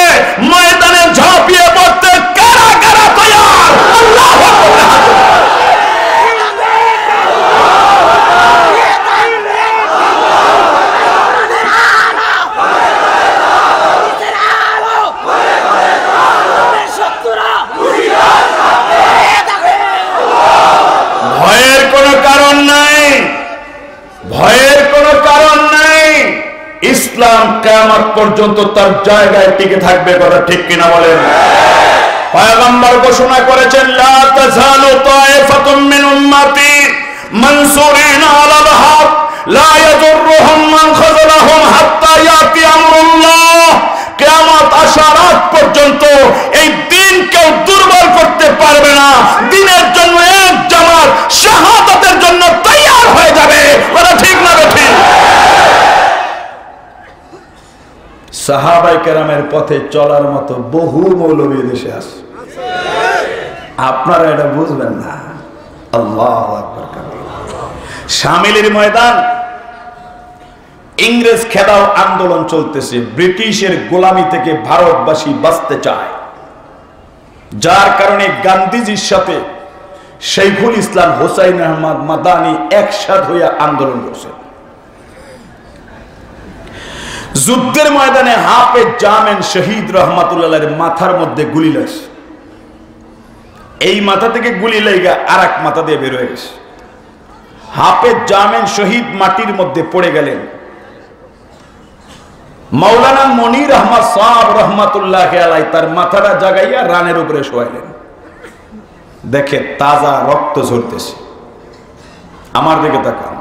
Speaker 1: ময়দানে ঝাঁপিয়ে পড়তে কারা কারা তৈয়ার? আল্লাহু আকবার। ভয়ের কোনো কারণ নাই, ভয়ের কোনো কারণ নাই। ইসলাম কিয়ামত পর্যন্ত তার জায়গায় টিকে থাকবে, কথা ঠিক কিনা বলেন? পয়গম্বর ঘোষণা করেছেন, লা তাযালু তায়েফাতুম মিন উম্মতি মানসুরিনা আলাল হক লা ইয়াদুররুহুম মান খাযালাহুম হাত্তা ইয়াতি আমরুল্লাহ। কিয়ামত আসার আগ পর্যন্ত এই দিন কেউ দুর্বল করতে পারবে না। দিনের জন্য এক জামাত শাহাদাতের জন্য তৈয়ার হয়ে যাবে, কথা ঠিক না ঠিক? সাহাবায়ে কেরামের পথে চলার মতো বহু মৌলবী দেশে আছে, আপনারা এটা বুঝবেন না। আল্লাহু আকবার। শামিলের ময়দান, ইংরেজ খেদাও আন্দোলন চলতেছে, ব্রিটিশের গোলামি থেকে ভারতবাসী বাঁচতে চায়। যার কারণে গান্ধীজির সাথে শৈখুল ইসলাম হোসাইন আহমদ মাদানি একসাথে হইয়া আন্দোলন করছে। যুদ্ধের ময়দানে হাফেজ জামেন শহীদ রহমাতুল্লাহের মাথার মধ্যে গুলি লাগছে। এই মাথা থেকে গুলি লেগে আর এক মাথা দিয়ে বের হয়ে গেছে। হাফেজ জামেন শহীদ মাটির মধ্যে পড়ে গেলেন। মাওলানা মনির আহমদ সাহেব রহমাতুল্লাহ আলাইহি তার মাথাটা জাগাইয়া রানের উপরে শোয়াইলেন। দেখে তাজা রক্ত ঝরতেছে। আমার দিকে তাকান।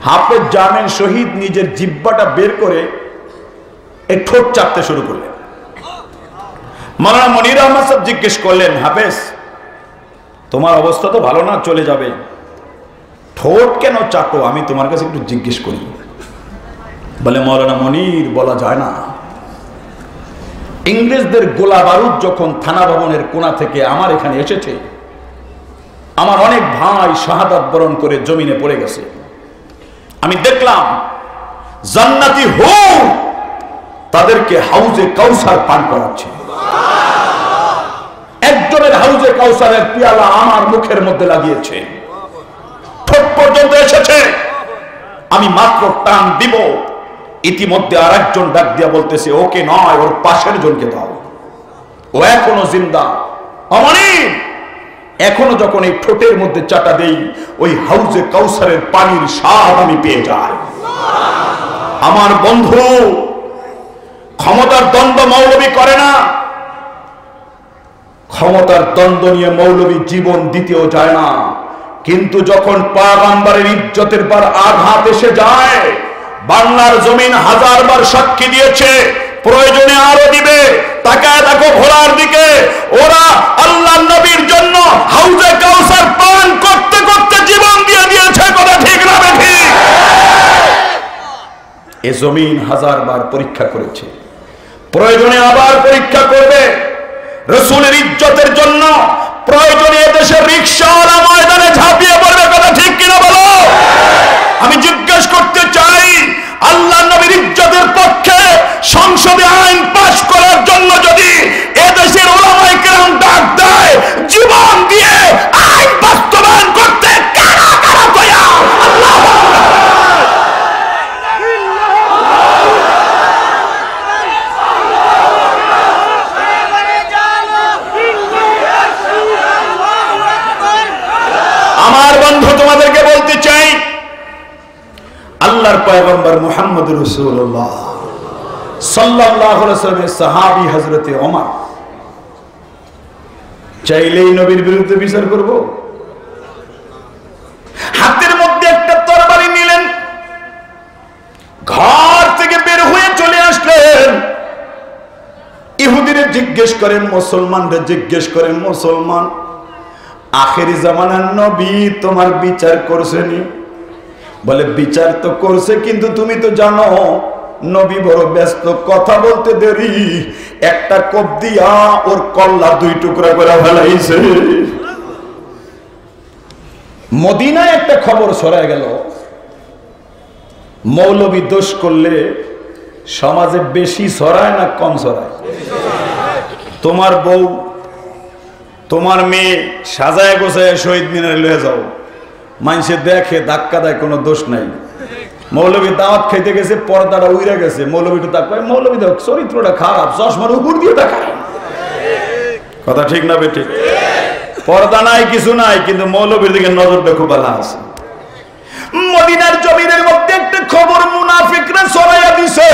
Speaker 1: হাফেজ জামেন শহীদ নিজের জিহ্বাটা বের করে এই ঠোঁট চাপতে শুরু করলেন। মাওলানা মনির আহমদ সাহেব জিজ্ঞেস করলেন, হাফেজ তোমার অবস্থা তো ভালো না, চলে যাবে, ঠোঁট কেন চাটো? আমি তোমার কাছে একটু জিজ্ঞেস করি। বলে, মাওলানা মনির, বলা যায় না। ইংরেজদের গোলা বারুদ যখন থানা ভবনের কোণা থেকে আমার এখানে এসেছে, আমার অনেক ভাই শাহাদাত বরণ করে জমিনে পড়ে গেছে। আমি দেখলাম জান্নাতি হুর তাদেরকে হাউজে কাউসার পান করাচ্ছে। একজনের হাউজে কাউসারের পিয়ালা আমার মুখের মধ্যে লাগিয়েছে, ঠোঁট পর্যন্ত এসেছে। আমি মাত্র টান দিব, ইতিমধ্যে আর একজন ডাক দিয়া বলতেছে, ওকে নয়, ওর পাশের জনকে দাও, ও এখনো জিন্দা। অমনি এখনো যখন এই ঠোঁটের মধ্যে চাটা দেই, ওই হাউজে কাউসারের পানির স্বাদ আমি পেয়ে যাই। আমার বন্ধু, ক্ষমতার দ্বন্দ্ব মৌলবী করে না। ক্ষমতার দ্বন্দ্ব নিয়ে মৌলবী জীবন দিতেও যায় না। কিন্তু যখন পয়গম্বরের ইজ্জতের পর আঘাত এসে যায়, বাংলার জমিন হাজারবার সাক্ষী দিয়েছে, প্রয়োজনে আরো দিবে। তাকায় দেখো ঘোড়ার দিকে, ওরা আল্লাহর নবীর জন্য হাউজে কাউসার পান করতে করতে জীবন দিয়ে দিয়েছে। কথা ঠিক না বেঠিক? এ জমিন হাজারবার পরীক্ষা করেছে, প্রয়োজনে আবার পরীক্ষা করবে। রাসূলের ইজ্জতের জন্য প্রয়োজনে এদেশের রিকশাওয়ালা ময়দানে ঝাঁপিয়ে পড়বে। কথা ঠিক কিনা বলো? আমি জিজ্ঞেস করতে চাই, আল্লাহ নবীর ইজ্জতের পক্ষে সংসদে আইন পাশ করার জন্য যদি এদেশের উলামায়ে কেরাম ডাক দেয়, জীবন দিয়ে আইন বাস্তবায়ন করতে কারা কারা তৈরি? আল্লাহু আকবার। আমার বন্ধু, তোমাদেরকে বলতে চাই, আল্লাহর পয়গম্বর মুহাম্মদ রাসূলুল্লাহ সাল্লাল্লাহু আলাইহি ওয়াসাল্লামের সাহাবী হযরতে ওমর চাইলেই নবীর বিরুদ্ধে বিচার করব। হাতের মধ্যে একটা তরবারি নিলেন, ঘর থেকে বের হয়ে চলে আসলেন। ইহুদিরা জিজ্ঞেস করেন, মুসলমানরা জিজ্ঞেস করেন, মুসলমান, আখেরি জামানার নবী তোমার বিচার করছেনি? বলে, বিচার তো করছে, কিন্তু তুমি তো জানো নবী বড় ব্যস্ত, কথা বলতে দেরি, একটা কোপ দিয়া ওর কল্লা দুই টুকরা করে ফেলাইছে। মদিনায় একটা খবর ছড়ায় গেল, মৌলবী দোষ করলে সমাজে বেশি ছড়ায় না কম ছড়ায়? তোমার বউ, তোমার মেয়ে সাজায় গোছায় শহীদ মিনারে লয়ে যাও, মানুষে দেখে, ধাক্কা দেয়, কোনো দোষ নাই। মৌলবী দাওয়াত খাইতে গেছে, পর্দাটা উইরা গেছে, মৌলবীটা তাকায়, মৌলবী দেখ চরিত্রটা খারাপ, চশমার উপর দিয়ে তাকায়। কথা ঠিক না বেটি? পর্দা নাই, কিছু নাই, কিন্তু মৌলবীর দিকে নজরটা খুব ভালো আছে। মদিনার জমিনের মধ্যে একটা খবর মুনাফিকরা ছড়াইয়া দিছে,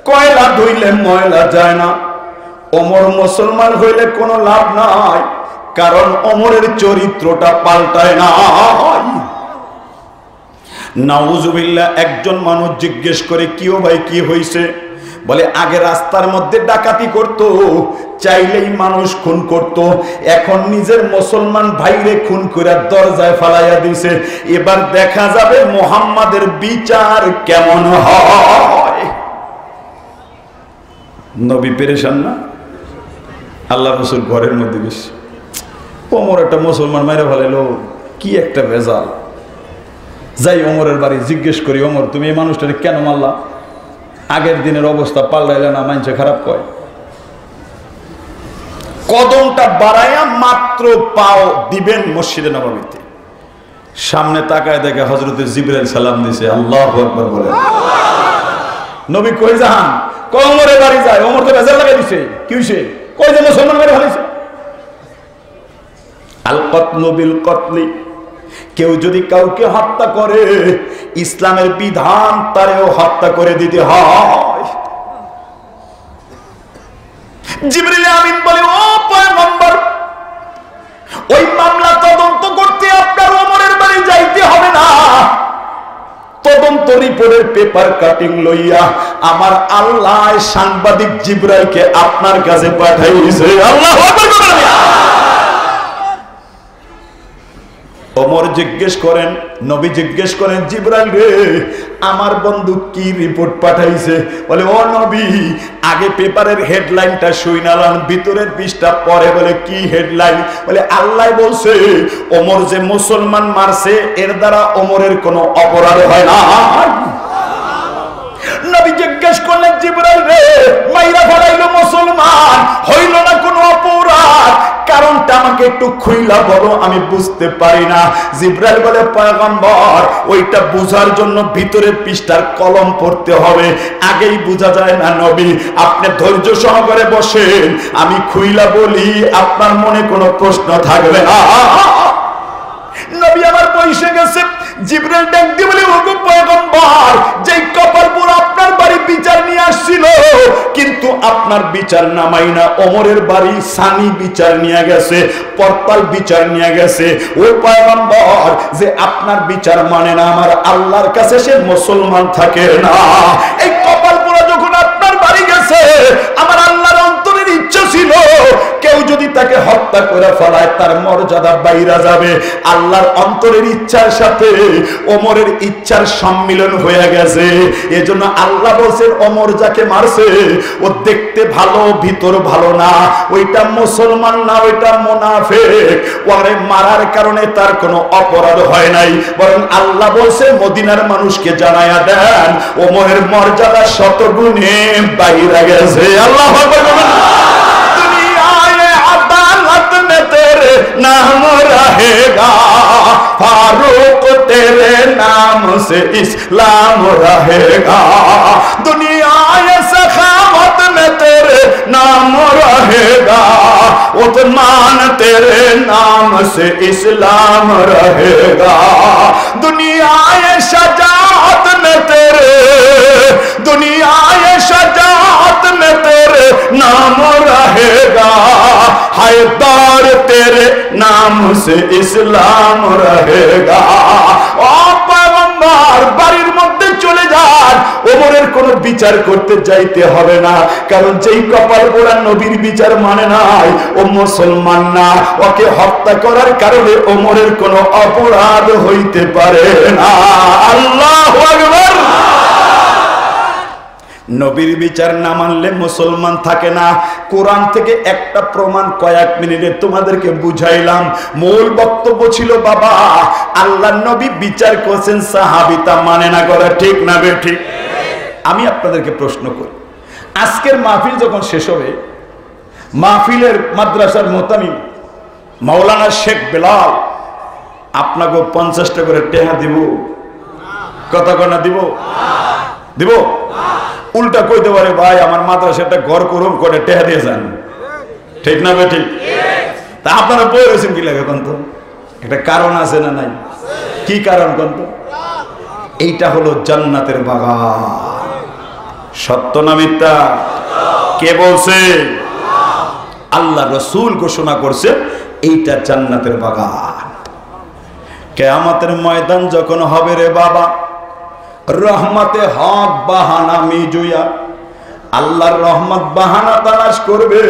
Speaker 1: কয়লা ধুইলে ময়লা যায় না। ওমর মুসলমান হইলে কোনো লাভ নাই, কারণ ওমরের চরিত্রটা পাল্টায় না। নাউজুবিল্লাহ। একজন মানুষ জিজ্ঞেস করে, কিও ভাই কি হইছে? বলে, আগে রাস্তার মধ্যে ডাকাতি করত, চাইলেই মানুষ খুন করত, এখন নিজের মুসলমান ভাইরে খুন করে দরজায় ফালাইয়া দিছে। এবার দেখা যাবে মুহাম্মাদের বিচার কেমন হয়। নবী পেরেশান না? আল্লাহ রাসূল ঘরের মধ্যে গেছে, ওমর একটা মুসলমান মাইরা ফেলাইলো, কি একটা ভেজাল। যাই ওমরের বাড়ি, জিজ্ঞেস করি, ওমর তুমি এই মানুষটাকে কেন মারলা? আগের দিনের অবস্থা পাল্টাইলে না, মানুষে খারাপ কয়। কদমটা বাড়াইয়া মাত্র পাও দিবেন মসজিদে নববীতে, সামনে তাকায় দেখে হযরত জিবরাইল সালাম দিছে। আল্লাহু আকবার বলেন। নবী কই যান? ওমরের বাড়ি যায়। ওমর তো বেজার লাগাই দিছে। কি হইছে? কই যে মুসলমান মেরে ফেলেছে। আল কতলু বিল কতলি, কেউ যদি কাউকে হত্যা করে ইসলামের বিধান তারেও হত্যা করে দিতে হয়। জিবরিল আমিন বলে, ও পয়গম্বর, ওই মামলা তদন্ত করতে আপনার ওমরের বাড়ি যাইতে হবে না। তদন্ত রিপোর্টের পেপার কাটিং লইয়া আমার আল্লাহ সাংবাদিক জিবরাইলকে আপনার কাছে পাঠাইছে। আল্লাহু আকবার বলেন। ওমর জিজ্ঞেস করেন, নবী জিজ্ঞেস করেন, জিবরাইল রে, আমার বন্ধু কি রিপোর্ট পাঠাইছে? বলে, ও নবী, আগে পেপারের হেডলাইনটা শুনালাম, ভিতরের পৃষ্ঠা পরে বলে কি হেডলাইন? বলে, আল্লাহ বলছে ওমর যে মুসলমান মারছে এর দ্বারা ওমরের কোনো অপরাধ হয় না। নবী জিজ্ঞেস করলেন, জিবরাইল রে, মাইরা ফেলাইলো মুসলমান, হইল না কোনো অপরাধ, কারণটা আমাকে একটু খুইলা বলো, আমি বুঝতে পারি না। জিবরাইল বলে, পয়গম্বর, ওইটা বুঝার জন্য ভিতরের পৃষ্ঠার কলম পড়তে হবে, আগেই বোঝা যায় না। নবী, আপনি ধৈর্য সহকারে বসেন, আমি খুইলা বলি, আপনার মনে কোনো প্রশ্ন থাকবে না। নবী আমার বসে গেছে। জিবরাইল ডাক দিয়ে বলে, ওগো পয়গম্বর, যেই কপালপুর আপনার বাড়ি বিচার নিয়ে আসছিল, কিন্তু আপনার বিচার নামাই না, ওমরের বাড়ি সানি বিচার নিয়ে গেছে, পরপাল বিচার নিয়ে গেছে। ও পয়গম্বর, যে আপনার বিচার মানে না, আমার আল্লাহর কাছে সে মুসলমান থাকে না। এই কপালপুরা যখন আপনার বাড়ি গেছে, আমার আল্লাহর অন্তরের ইচ্ছা ছিল কেউ যদি তাকে হত্যা করে ফেলায় তার মর্যাদা বাইরা যাবে। আল্লাহর অন্তরের ইচ্ছার সাথে ওমরের ইচ্ছার সম্মিলন হয়ে গেছে। এজন্য আল্লাহ বলেন, ওমর যাকে মারছে ও দেখতে ভালো, ভিতর ভালো না, ওইটা মুসলমান না, ওইটা মুনাফিক। ওরে মারার কারণে তার কোনো অপরাধ হয় নাই, বরং আল্লাহ বলছে মদিনার মানুষকে জানায়া দেন ওমরের মর্যাদা শতগুণে বাইরে গেছে। আল্লাহু আকবার। तेरे नाम रहेगा, फारूक तेरे नाम से इस्लाम रहेगा, दुनिया ये सखावत में तेरे नाम रहेगा, उस्मान तेरे नाम से इस्लाम रहेगा, दुनिया ये शजाअत में तेरे, दुनिया ये शजाअत में तेरे नाम रहेगा, हैदर तेरे नाम से इस्लाम रहेगा। ও পয়গম্বর, বাড়ির মধ্যে চলে যান, ওমরের কোনো বিচার করতে যাইতে হবে না, কারণ যেই কপাল পোড়া নবীর বিচার মানে নাই, ও মুসলমান না, ওকে হত্যা করার কারণে ওমরের কোনো অপরাধ হইতে পারে না। আল্লাহু আকবার। নবীর বিচার না মানলে মুসলমান থাকে না। কোরআন থেকে একটা প্রমাণ কয়েক মিনিটে তোমাদেরকে বুঝাইলাম। মূল বক্তব্য ছিল, বাবা আল্লাহর নবী বিচার করছেন, সাহাবী তা মানে না, করা ঠিক না বেঠিক? আমি আপনাদেরকে প্রশ্ন করি, আজকের মাহফিল যখন শেষ হবে, মাহফিলের মাদ্রাসার মোহতামিম মাওলানা শেখ বেলাল আপনাকে 50টা করে টেহা দিব? কত কনা দিব? দিব? উল্টা কইতে পারে, ভাই আমার মাদ্রাসা একটা ঘর করুম করে টেহা দিয়ে যান, ঠিক না বেঠিক? তা আপনারা বই রয়েছেন কি লাগে কোন? তো একটা কারণ আছে না নাই? কি কারণ কোন? তো এইটা হলো জান্নাতের বাগান। সত্য না মিথ্যা? কে বলছে? আল্লাহ রাসূল ঘোষণা করছে এইটা জান্নাতের বাগান। কিয়ামতের ময়দান যখন হবে রে বাবা, রহমতে হক বাহানা মিজুয়া, আল্লাহর রহমত বাহানা তালাশ করবে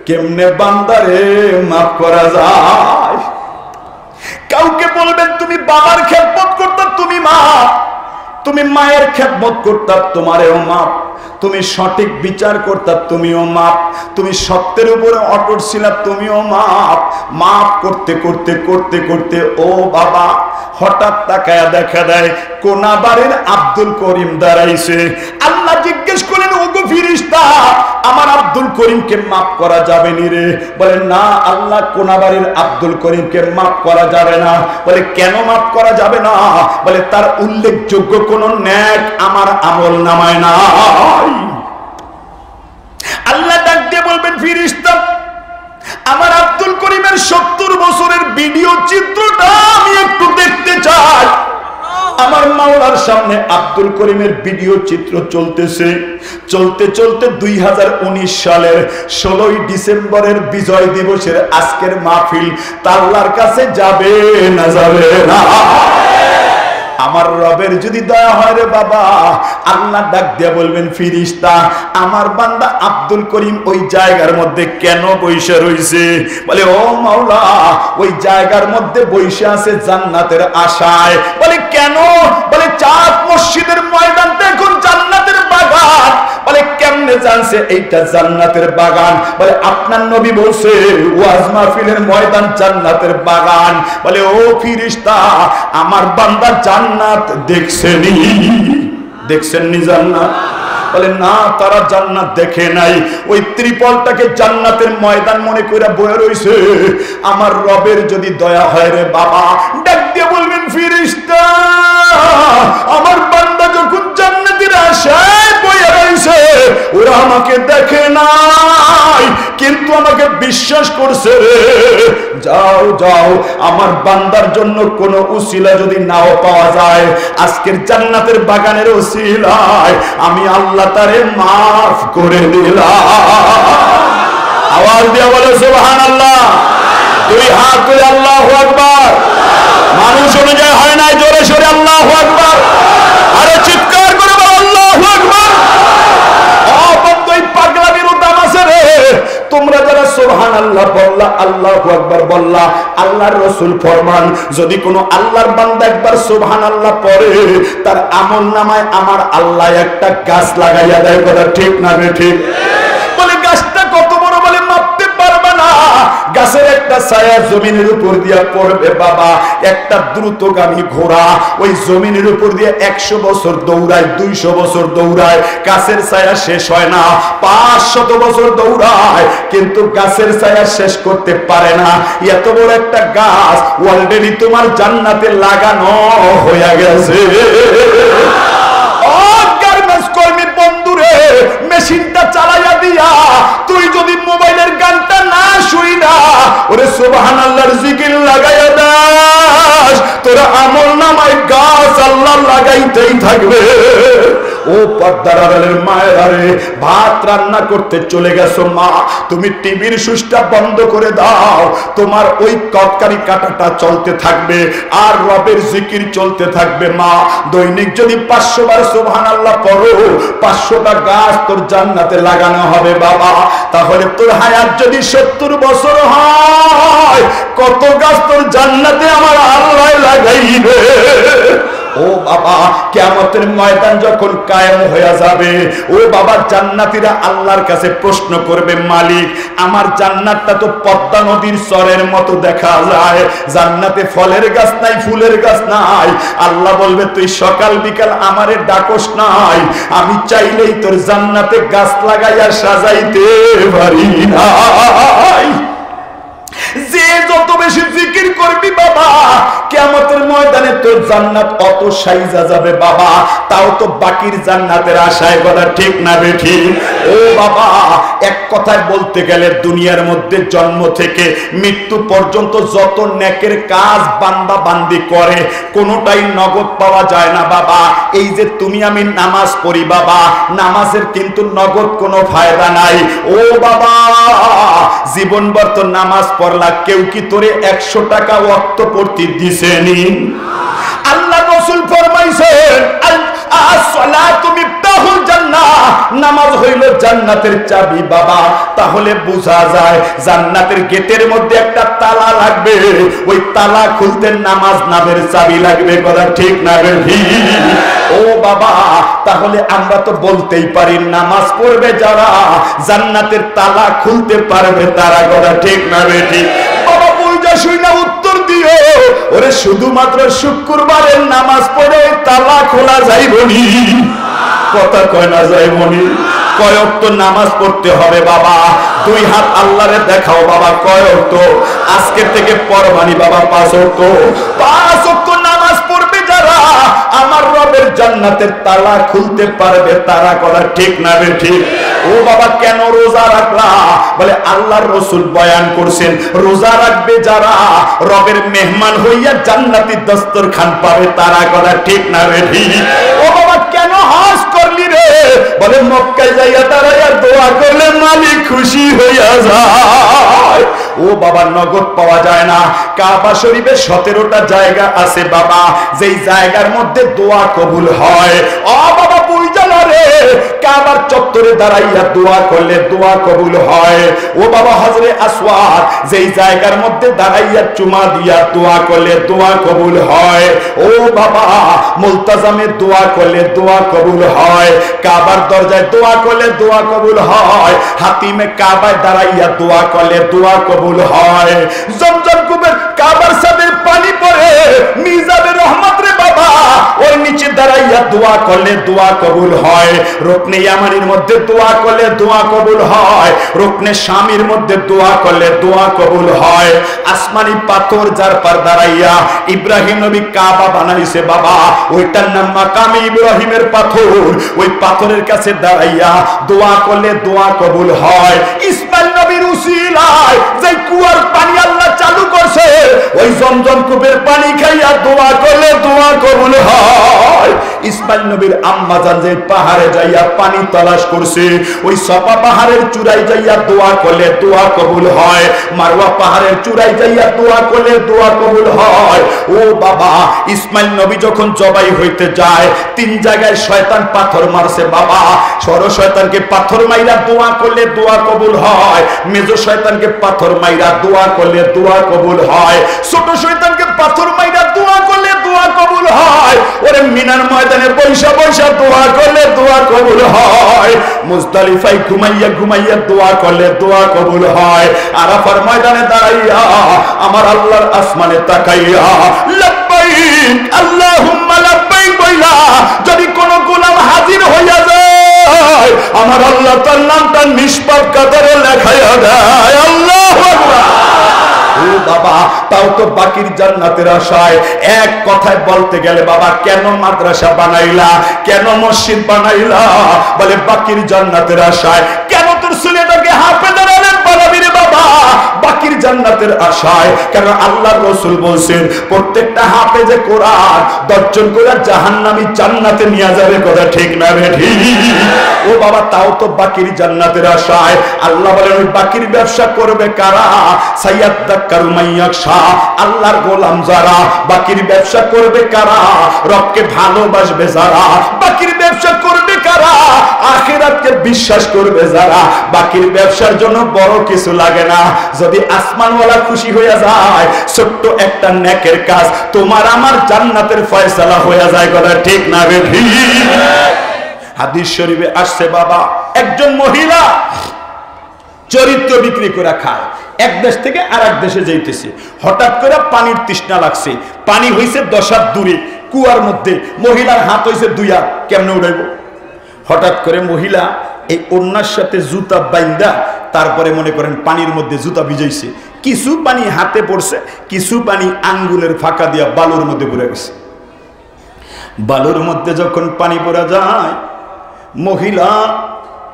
Speaker 1: কেমনে বান্দারে মাফ করা যায়। কাউকে বলবেন তুমি বাবার খেদমত করতে, তুমি মা, তুমি মায়ের খেদমত করতে, তোমারেও মাপ, তুমি সঠিক বিচার করতে, তুমিও মাপ, তুমি সত্যের উপরে অটল ছিলা, তুমিও মাপ। মাপ করতে করতে করতে করতে ও বাবা হঠাৎ তাকায়া দেখা দেয় কোনাবাড়ির আব্দুল করিম দাঁড়াইছে। আল্লাহ জিজ্ঞেস করেন, ওগো ফেরেশতা, আমার আব্দুল আব্দুল করিমকে মাফ করা যাবে নি রে? বলে না, আল্লাহ কোনাবাড়ির আব্দুল করিমকে মাফ করা যাবে না। বলে কেন মাফ করা যাবে না? বলে তার উল্লেখযোগ্য কোন নেক আমার আমল নামায় নাই। আল্লাহ ডাক দিয়ে বলবেন, ফেরেশতা আমার আব্দুল করিমের 70 বছরের ভিডিও চিত্রটা আমি একটু দেখতে চাই। আমার মাওলার সামনে আব্দুল করিমের ভিডিও চিত্র চলতেছে। চলতে চলতে 2019 সালের 16 ডিসেম্বরের বিজয় দিবসের আজকের মাহফিল আল্লাহর কাছে যাবে না যাবে না? আমার রবের যদি দয়া হয় রে বাবা, আল্লাহ ডাক দিয়ে বলবেন, ফেরেশতা আমার বান্দা আব্দুল করিম ওই জায়গার মধ্যে কেন বসে রইছে? বলে ও মাওলা, ওই জায়গার মধ্যে বসে আছে জান্নাতের আশায়। বলে কেন? বলে চাঁদ মসজিদের ময়দানটা এখন জান্নাতের বাগান। বলে কেমনে জানছে এইটা জান্নাতের বাগান? বলে আপনার নবী বলছে ওয়াজ মাহফিলের ময়দান জান্নাতের বাগান। বলে ও ফেরেশতা আমার বান্দা জান্নাত দেখছেনি? দেখছেননি জান্নাত? বলে না, তারা জান্নাত দেখে নাই, ওই ত্রিপলটাকে জান্নাতের ময়দান মনে করে বয়ে রইছে। আমার রবের যদি দয়া হয় রে বাবা, ডাক দিয়ে বলবেন, ফেরেশতা আমার বান্দা যখন জান্নাতের আশায় বয়ে রইছে, ওরা আমাকে দেখে নাই কিন্তু আমাকে বিশ্বাস করছে রে। যাও যাও, আমার বান্দার জন্য কোন উসিলা যদি নাও পাওয়া যায়, আজকের জান্নাতের বাগানের উসিলায় আমি আল্লাহ তারে মাফ করে দিলাম। আওয়াজ দিয়ে বলে সুবহানাল্লাহ। দুই হাত তুলে আল্লাহু আকবার। মানুষ অনুযায়ী হয় নাই, জোরে সোরে আল্লাহু আকবার। আরে চিৎকার করে বল আল্লাহু আকবার। অবশ্যই পাগলামির দাম আছে রে। তোমরা যারা সুবহানাল্লাহ বললা, আল্লাহু আকবার বললা, আল্লাহর রাসূল ফরমান যদি কোনো আল্লাহর বান্দা একবার সুবহানাল্লাহ পড়ে, তার আমলনামায় আমার আল্লাহ একটা গাছ লাগাইয়া দেয়। কথা ঠিক না রে? ঠিক। বলে গাছটা কত বড়? বলে মাপতে পারবে না। গাছের একটা ছায়া জমিনের উপর দিয়ে পড়বে বাবা। একটা দ্রুতগামী ঘোড়া ওই জমিনের উপর দিয়ে 100 বছর দৌড়ায়, 200 বছর দৌড়ায়, গাছের ছায়া শেষ হয় না। 500 বছর দৌড়ায় কিন্তু গাছের ছায়া শেষ করতে পারে না। এত বড় একটা গাছ অলরেডি তোমার জান্নাতে লাগানো হয়ে গেছে। বন্ধুরে, মেশিনটা চালাইয়া দিয়া তুই যদি মোবাইলের গানটা না শুই না, ওরে সুবহানাল্লাহর জিকির লাগাইয়া দাস, তোর আমল নামায় গাছ আল্লাহ লাগাইতেই থাকবে। ও পর্দার আড়ালের মায়েরা রে, ভাত রান্না করতে চলে গেছো মা, তুমি টিভির সুইচটা বন্ধ করে দাও। তোমার ওই তরকারি কাটাটা চলতে থাকবে আর রবের জিকির চলতে থাকবে মা। দৈনিক যদি 500 বার সুবহানাল্লাহ পড়ো, 500টা গাছ তোর জান্নাতে লাগানো হবে বাবা। তাহলে তোর হায়াত যদি 70 বছর হয়, কত গাছ তোর জান্নাতে আমার আল্লাহ লাগাইবে। ও বাবা, কিয়ামতের ময়দান যখন কায়েম হয়ে যাবে, ও বাবা জান্নাতীরা আল্লাহর কাছে প্রশ্ন করবে, মালিক আমার জান্নাতটা তো পদ্মা নদীর চরের মতো দেখা যায়, জান্নাতে ফলের গাছ নাই, ফুলের গাছ নাই। আল্লাহ বলবে, তুই সকাল বিকাল আমারে ডাকস নাই, আমি চাইলেই তোর জান্নাতে গাছ লাগাইয়া সাজাইতে পারি না। যে যত বেশি জিকির করবি বাবা, কিয়ামতের ময়দানে তোর জান্নাত অত সাইজা যাবে বাবা। তাও তো বাকির জান্নাতের আশায়। কথা ঠিক না বেঠি? ও বাবা, এক কথায় বলতে গেলে দুনিয়ার মধ্যে জন্ম থেকে মৃত্যু পর্যন্ত যত নেকের কাজ বান্দা বান্দি করে, কোনোটাই নগদ পাওয়া যায় না বাবা। এই যে তুমি আমি নামাজ পড়ি বাবা, নামাজের কিন্তু নগদ কোনো ফায়দা নাই। ও বাবা, জীবনভর তো নামাজ পড়লা, কেউ কি তোরে 100 টাকা ওয়াক্ত পড়তে দিছেনি? আল্লাহ রাসূল ফরমাইছেন, আস-সালাতু মিফতাহুল জান্নাহ, নামাজ হইল জান্নাতের চাবি বাবা। তাহলে বোঝা যায় জান্নাতের গেটের মধ্যে একটা তালা লাগবে, ওই তালা খুলতে নামাজ নামের চাবি লাগবে। কথা ঠিক না বেঠি? ও বাবা, তাহলে আমরা তো বলতেই পারি নামাজ পড়বে যারা জান্নাতের তালা খুলতে পারবে তারা। কথা ঠিক না বেঠি? বাবা বুঝা শুই না উত্তর দিও, ওরে শুধুমাত্র শুক্রবারের নামাজ পড়ে তালা খোলা যাইবনি। কথা কয় না যাইবনি? কয় ওয়াক্ত নামাজ পড়তে হবে বাবা? 2 হাত আল্লাহরে দেখাও বাবা, কয় ওয়াক্ত? আজকে থেকে পরবানি বাবা 5 ওয়াক্ত। 5 ওয়াক্ত নামাজ পড়বে যারা, আমার রবের জান্নাতের তালা খুলতে পারবে তারা। কথা ঠিক না বে ঠিক? ও বাবা কেন রোজা রাখলা? বলে আল্লাহর রাসূল বয়ান করছেন, রোজা রাখবে যারা রবের মেহমান হইয়া জান্নাতি দস্তরখান পাবে তারা। কথা ঠিক না বে ঠিক? ও বাবা কেন হজ করলি রে? বলে মক্কায় যাইয়া দাঁড়াইয়া দোয়া করলে মালিক খুশি হইয়া যায়। ও বাবা নগদ পাওয়া যায় না। কাবা শরীফে 17টা জায়গা আছে বাবা, যেই জায়গার মধ্যে দোয়া কবুল হয়। ও বাবা বুঝা না রে, কাবার চত্বরে দাঁড়াইয়া দোয়া করলে দোয়া কবুল হয়। ও বাবা হজরে আসওয়াদ যেই জায়গার মধ্যে দাঁড়াইয়া চুমা দিয়া দোয়া করলে দোয়া কবুল হয়। ও বাবা মুলতাজামে দোয়া করলে দোয়া কবুল হয়। কাবার দরজায় দোয়া করলে দোয়া কবুল হয়। হাতিমে কাবায় দাঁড়াইয়া দোয়া করলে দোয়া কবুল হয়। জমজম কুবের কাবার সাদের পানি পড়ে মিজাবে রহমত রে বাবা, ওর নিচে দাঁড়াইয়া দোয়া করলে দোয়া কবুল হয়। রুকনে ইয়ামানির মধ্যে দোয়া করলে দোয়া কবুল হয়। রুকনে শামির মধ্যে দোয়া করলে দোয়া কবুল হয়। আসমানি পাথর যার পার দাঁড়াইয়া ইব্রাহিম নবী কাবা বানাইছে বাবা, ওইটার নাম মাকামে ইব্রাহিমের পাথর। ওই পাথরের কাছে দাঁড়াইয়া দোয়া করলে দোয়া কবুল হয়। ইসমাইল নবীর উসিলায় যে কুয়ার পানি আল্লাহ চালু করছে, ওই জমজম কূপের পানি খাইয়া দোয়া করলে দোয়া কবুল হয়। ইসমাইল নবীর আম্মা জান যে পাহাড়ে যাইয়া পানি তালাশ করছে, ওই সাফা পাহাড়ের চূড়ায় যাইয়া দোয়া করলে দোয়া কবুল হয়। মারওয়া পাহাড়ের চূড়ায় যাইয়া দোয়া করলে দোয়া কবুল হয়। ও বাবা ইসমাইল নবী যখন জবাই হইতে যায় 3 জায়গায় শয়তান পাথর মারছে বাবা। ছোট শয়তানকে পাথর মাইরা দোয়া করলে দোয়া কবুল হয়। মেজো শয়তানকে পাথর মাইরা দোয়া করলে দোয়া কবুল হয়। ছোট শয়তানকে পাথর মাইরা দোয়া করলে দোয়া কবুল হয়। ওরে মিনার ময়দানে বৈশা বৈশা দোয়া করলে দোয়া কবুল হয়। মুজদালিফায় ঘুমাইয়া ঘুমাইয়া দোয়া করলে দোয়া কবুল হয়। আরাফার ময়দানে দাঁড়াইয়া আমার আল্লাহর আসমানে তাকাইয়া লাব্বাইক আল্লাহুম্মা লাব্বাইক বইলা যদি কোন গোলাম হাজির হইয়া যায়, আমার আল্লাহ তার নামটা নিষ্পাপ কাতারে লেখাইয়া দেয়। আল্লাহু আকবার। ও বাবা তাও তো বাকির জান্নাতের আশায়। এক কথায় বলতে গেলে বাবা কেন মাদ্রাসা বানাইলা, কেন মসজিদ বানাইলা? বলে বাকির জান্নাতের আশায়। কেন তোর ছেলেটাকে হাফেজের আলেম বানাবি রে বাবা? বাকির জান্নাতের আশায়। কারণ আল্লাহর রাসূল বলেন প্রত্যেকটা হাফেজে কোরআন 10 জন করে জাহান্নামী জান্নাতে নিয়ে যাবে। কথা ঠিক না রে ঠিক? ও বাবা তাও তো বাকির জান্নাতের আশায়। আল্লাহ বলেন ওই বাকির ব্যবসা করবে কারা? সাইয়াদাক্কারু মাইয়াকশা, আল্লাহর গোলাম যারা। বাকির ব্যবসা করবে কারা? রবকে ভালোবাসবে যারা। বাকির ব্যবসা করবে কারা? আখিরাতকে বিশ্বাস করবে যারা। বাকির ব্যবসার জন্য বড় কিছু লাগে না। যদি আসমানওয়ালা খুশি হয়ে যায়, ছোট্ট একটা নেকের কাজ তোমার আমার জান্নাতের ফয়সালা হয়ে যায়। কথা ঠিক না রে ঠিক? হাদিস শরীফে আসছে বাবা একজন মহিলা চরিত্র বিক্রি করে খায়। এক দেশ থেকে আরেক দেশে যাইতেছে, হঠাৎ করে পানির তৃষ্ণা লাগছে। পানি হইছে 10 হাত দূরে কুয়ার মধ্যে, মহিলার হাত হইছে 2 হাত। কেমনে উঠাইব? হঠাৎ করে মহিলা এই ওন্নার সাথে জুতা বাইন্দা তারপরে মনে করেন পানির মধ্যে জুতা ভিজাইছে। কিছু পানি হাতে পড়ছে, কিছু পানি আঙ্গুলের ফাঁকা দিয়া বালুর মধ্যে পড়ে গেছে। বালুর মধ্যে যখন পানি পড়া যায়, মহিলা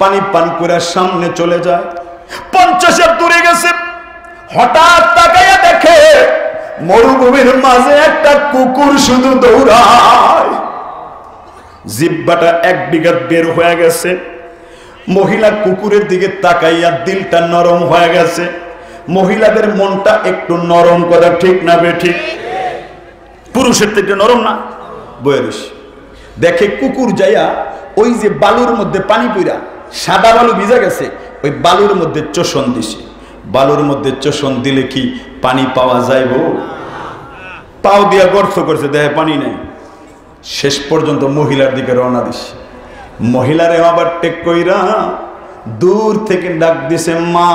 Speaker 1: পানি পান করে সামনে চলে যায়। 50 হাত দূরে গেছে, হঠাৎ তাকাইয়া দেখে মরুভূমির মাঝে একটা কুকুর শুধু দৌড়ায়। জিহ্বাটা 1 বিঘা বের হয়ে গেছে। মহিলা কুকুরের দিকে তাকাইয়া দিলটা নরম হয়ে গেছে। মহিলাদের মনটা একটু নরম। কথা ঠিক না বে ঠিক? পুরুষের থেকে নরম না? বয়স দেখে কুকুর যাইয়া ওই যে বালুর মধ্যে পানি পইরা সাদা বালু ভিজা গেছে, ওই বালুর মধ্যে চোষণ দিছে। বালুর মধ্যে চোষণ দিলে কি পানি পাওয়া যাইব? পাও দিয়া গর্ত করছে, দেহে পানি নাই। শেষ পর্যন্ত মহিলার দিকে রওনা দিছে। মহিলারে আবার টেক কইরা দূর থেকে ডাক দিছে, মা।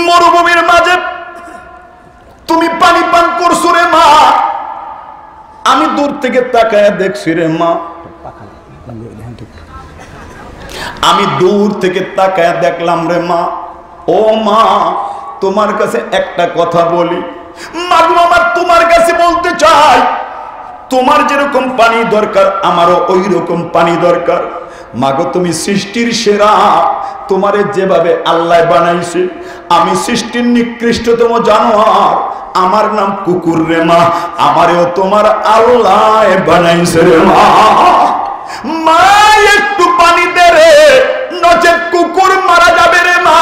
Speaker 1: মরুভূমির মাঝে তুমি পানি পান করছো রে মা, আমি দূর থেকে তাকায় দেখছি রে মা। আমি দূর থেকে তাকায় দেখলাম রে মা, ও মা তোমার কাছে একটা কথা বলি। মা গো আমার তোমার কাছে বলতে চাই, তোমার যেরকম পানি দরকার আমারও ওই রকম পানি দরকার। মাগো তুমি সৃষ্টির সেরা, তোমারে যেভাবে আল্লাহ বানাইছে, আমি সৃষ্টির নিকৃষ্টতম জানোয়ার, আমার নাম কুকুর রে মা, আমারেও তোমার আল্লাহ বানাইছে রে মা। মা একটু পানি দে রে, নচেৎ কুকুর মারা যাবে রে মা।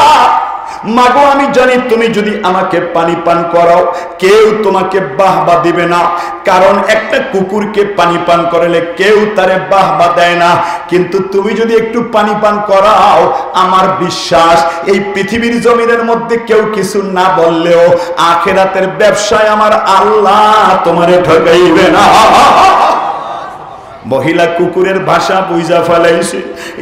Speaker 1: মাগো আমি জানি তুমি যদি আমাকে পানি পান করাও কেউ তোমাকে বাহবা দিবে না, কারণ একটা কুকুরকে পানি পান করালে কেউ তারে বাহবা দেয় না, কিন্তু তুমি যদি একটু পানি পান করাও আমার বিশ্বাস এই পৃথিবীর জমিনের মধ্যে কেউ কিছু না বললেও আখিরাতের ব্যবসায় আমার আল্লাহ তোমারে ঠকাইবে না। মহিলা কুকুরের ভাষা বুঝা ফেলাইছে,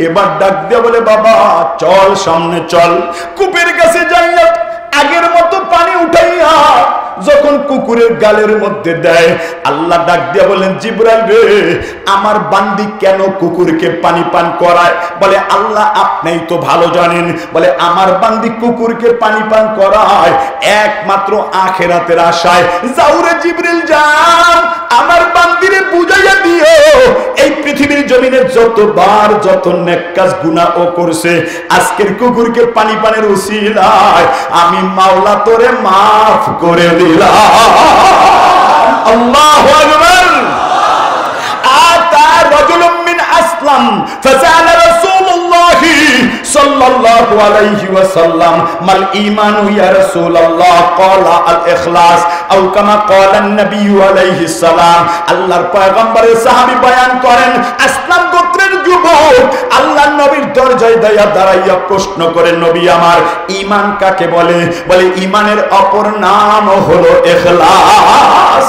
Speaker 1: এবার ডাক দিয়ে বলে বাবা চল সামনে চল। কূপের কাছে যাইয়া আগের মতো পানি উঠাইয়া যখন কুকুরের গালের মধ্যে দেয়, আল্লাহ ডাক দিয়া বলেন জিবরাইল রে আমার বান্দি কেন কুকুরকে পানি পান করায়? বলে আল্লাহ আপনিই তো ভালো জানেন। বলে আমার বান্দি কুকুরকে পানি পান করায় একমাত্র আখিরাতের আশায়। যাও রে জিবরিল যাও, আমার বান্দিরে বুঝাইয়া দিও এই পৃথিবীর জমিনে যতবার যত নেক কাজ গুনাহ ও করছে, আজকের কুকুরকে পানি পানের উসিলায় আমি মাওলা তোরে মাফ করে দিলাম। আল্লাহু আকবার। আতা রাজুলুম মিন আসলাম ফাসালা রাসূলুল্লাহ সাল্লাল্লাহু আলাইহি ওয়াসাল্লাম মাল ঈমানু ইয়া রাসূলুল্লাহ ক্বালা আল ইখলাস আও কামা ক্বালা নবী আলাইহিস সালাম। আল্লাহর পয়গম্বরের সাহাবী বয়ান করেন, আসলাম গোত্রের যুবক আল্লাহর নবীর দরজায় দাঁড়াইয়া প্রশ্ন করে নবী আমার ঈমান কাকে বলে? বলে ঈমানের অপর নাম হলো ইখলাস।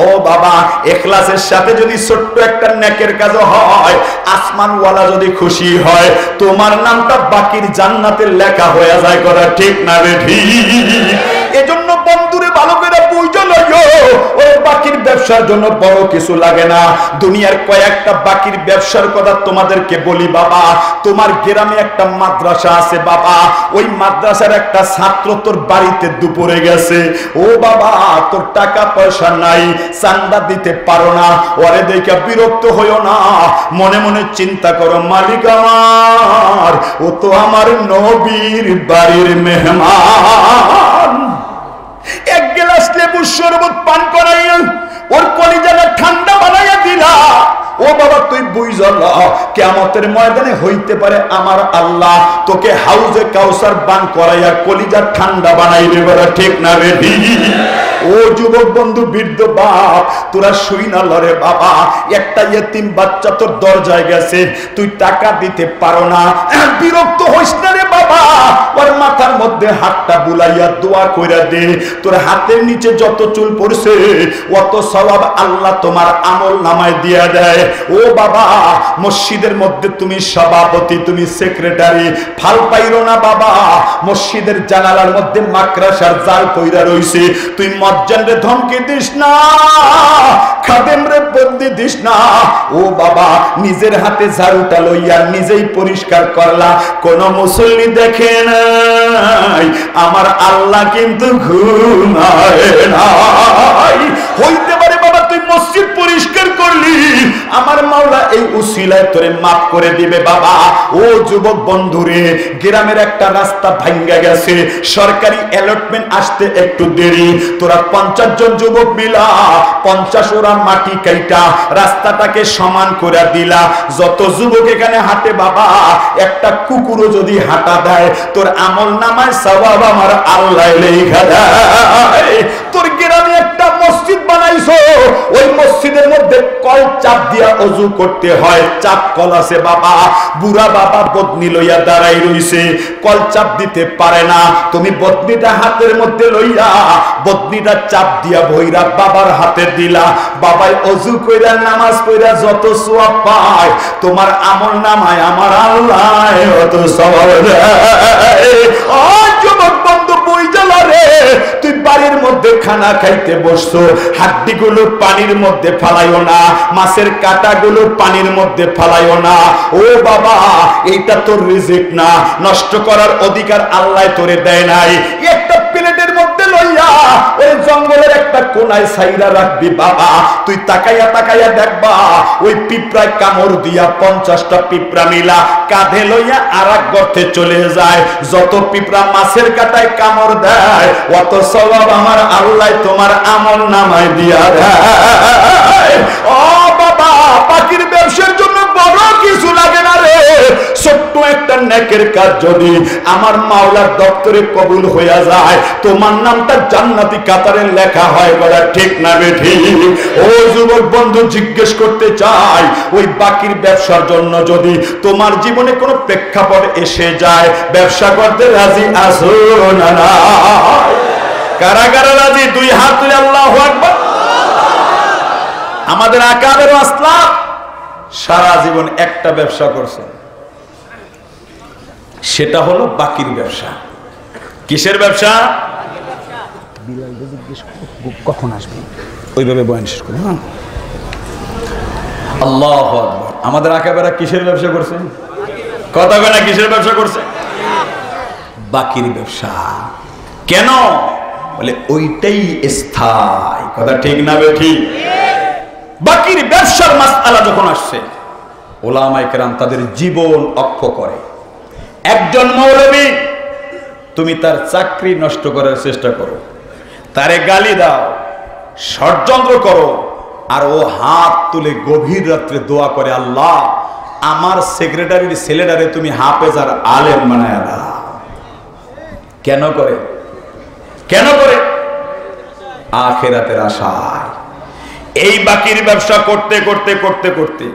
Speaker 1: ও বাবা ইখলাসের সাথে যদি ছোট্ট একটা নেকের কাজ হয়, আসমানওয়ালা যদি খুশি হয়, তোমার নামটা বাকির জান্নাতের লেখা হয়ে যায়। করা ঠিক না রে ঠিক? এজন্য বন্ধুরে ভালো করে বুঝো লইও, ওই বাকির ব্যবসার জন্য বড় কিছু লাগে না। দুনিয়ার কয়েকটা বাকির ব্যবসার কথা তোমাদেরকে বলি বাবা। তোমার গ্রামে একটা মাদ্রাসা আছে বাবা, ওই মাদ্রাসার একটা ছাত্র তোর বাড়িতে দুপুরে গেছে। ও বাবা তোর টাকা পয়সা নাই, চান্দা দিতে পারো না, ওরে দেখে বিরক্ত হইও না, মনে মনে চিন্তা করো মালিক আমার ও তো আমার নবীর বাড়ির মেহমান। এক গ্লাস লেবুর শরবত পান করাইয়া ওর কলিজাটা ঠান্ডা বানাইয়া দিলা। ও বাবা তুই বুঝলা কিয়ামতের ময়দানে হইতে পারে আমার আল্লাহ তোকে হাউজে কাউসার পান করাইয়া কলিজা ঠান্ডা বানাই দেবে। ঠিক না রে? ও যুবক বন্ধু বৃদ্ধ বাপ তোরা শুই না লরে বাবা, একটা ইয়েতিম বাচ্চা তোর দরজায় গেছে, তুই টাকা দিতে পারো না, বিরক্ত হইস না রে বাবা। ওর মাথার মধ্যে হাতটা বুলাইয়া দোয়া কইরা দে, তোর হাতের নিচে যত চুল পড়ছে অত সওয়াব আল্লাহ তোমার আমল নামায় দিয়া দেয়। ও বাবা মসজিদের মধ্যে তুমি সভাপতি, তুমি সেক্রেটারি, ফাল পাইরো না বাবা। মসজিদের জানালার মধ্যে মাকড়াসার জাল কইরা রইছে, তুই মজ্জানরে ধমকি দিস না, খাদেমরে বন্দি দিস না। ও বাবা নিজের হাতে ঝাড়ুটা লইয়া নিজেই পরিষ্কার করলা, কোন মুসল্লি দেখে নাই, আমার আল্লাহ কিন্তু ঘুমায় নাই। হইতে পারে বাবা তুই মসজিদ পরিষ্কার করলি, আমার মাওলা এই উসিলায় তোরে মাফ করে দিবে বাবা। ও যুবক বন্ধুরে গ্রামের একটা রাস্তা ভাঙ্গা গেছে, সরকারি অ্যালটমেন্ট আসতে একটু দেরি, তোরা 50 জন যুবক মিলা 50 ওরা মাটি কাইটা রাস্তাটাকে সমান করে দিলা। যত যুবক এখানে হাঁটে বাবা একটা কুকুরও যদি হাঁটা দেয় তোর আমল নামায় সওয়াব আমার আল্লাহ লেখা দেয়। তোর গ্রামে একটা মসজিদ বানাইছো, ওই মসজিদের মধ্যে কল চাপ দিয়া ওযু করতে হয়, চাপ কল আছে বাবা। বুড়া বাবা বদনি লইয়া দাঁড়াই রইছে, কল চাপ দিতে পারে না, তুমি বদনিটা হাতের মধ্যে লইয়া বদনিটা চাপ দিয়া ভইরা বাবার হাতে দিলা। বাবাই ওযু কইরা নামাজ পড়া যত সওয়াব পায় তোমার আমল নামায় আমার আল্লাহ অত সওয়াব দেয়। ও যুবক বন্ধু বুঝলা রে, তুই বাড়ির মধ্যে মধ্যে খানা খাইতে বসছো, হাড্ডিগুলো পানির মধ্যে ফালাইও না, মাছের কাঁটাগুলো পানির মধ্যে ফালাইও না। ও বাবা, এইটা তোর রিজিক না, নষ্ট করার অধিকার আল্লাহ তোরে দেয় নাই। একটা প্লেটের মধ্যে লইয়া ওই জঙ্গলের একটা কোনায় সাইরা রাখবি বাবা। তুই তাকাইয়া তাকাইয়া দেখবা ওই পিঁপড়ায় কামড় দিয়া 50টা পিঁপড়া মিলা কাঁধে লইয়া আরেক গর্তে চলে যায়। যত পিঁপড়া মাছের কাঁটায় কামড় দেয়, অত সওয়াব আমার আল্লাহ তোমার আমল নামায় দিয়া দেয়। ও বাবা, পাখির ব্যবসার জন্য বড় কিছু লাগে না রে। ছোট্ট একটা নেকের কাজ যদি আমার মাওলার দপ্তরে কবুল হইয়া যায়, তোমার নামটা জান্নাতি কাতারে লেখা হয়। বলা ঠিক না বেঠিক? ও যুবক বন্ধু, জিজ্ঞেস করতে চাই, ওই বাকির ব্যবসার জন্য যদি তোমার জীবনে কোনো প্রেক্ষাপট এসে যায়, ব্যবসা করতে রাজি আছো না? কারা কারা রাজি? দুই হাত তুলে আল্লাহু আকবার। আমাদের আকাবের আসলাম সারা জীবন একটা ব্যবসা করছে, সেটা হলো বাকির ব্যবসা। কিসের ব্যবসা?
Speaker 2: কখন আসবে
Speaker 1: ওইভাবে বয়ান শেষ করুন। আল্লাহু আকবার। আমাদের আকাবেরা কিসের ব্যবসা করছে? কথা বলে কিসের ব্যবসা করছে? বাকির ব্যবসা। কেন? বলে ওইটাই স্থায়ী। কথা ঠিক না বেঠিক? বাকির ব্যবসার মাসআলা যখন আসছে, ওলামায়ে কেরাম তাদের জীবন অক্ষ করে। একজন মৌলবী, তুমি তার চাকরি নষ্ট করার চেষ্টা করো, তারে গালি দাও, ষড়যন্ত্র করো, আর ও হাত তুলে গভীর রাত্রে দোয়া করে, আল্লাহ আমার সেক্রেটারির ছেলেটারে তুমি হাফেজ আর আলেম বানায়া দাও। কেন করে? কেন করে? আখিরাতের আশায়। এই বাকির ব্যবসা করতে করতে করতে করতে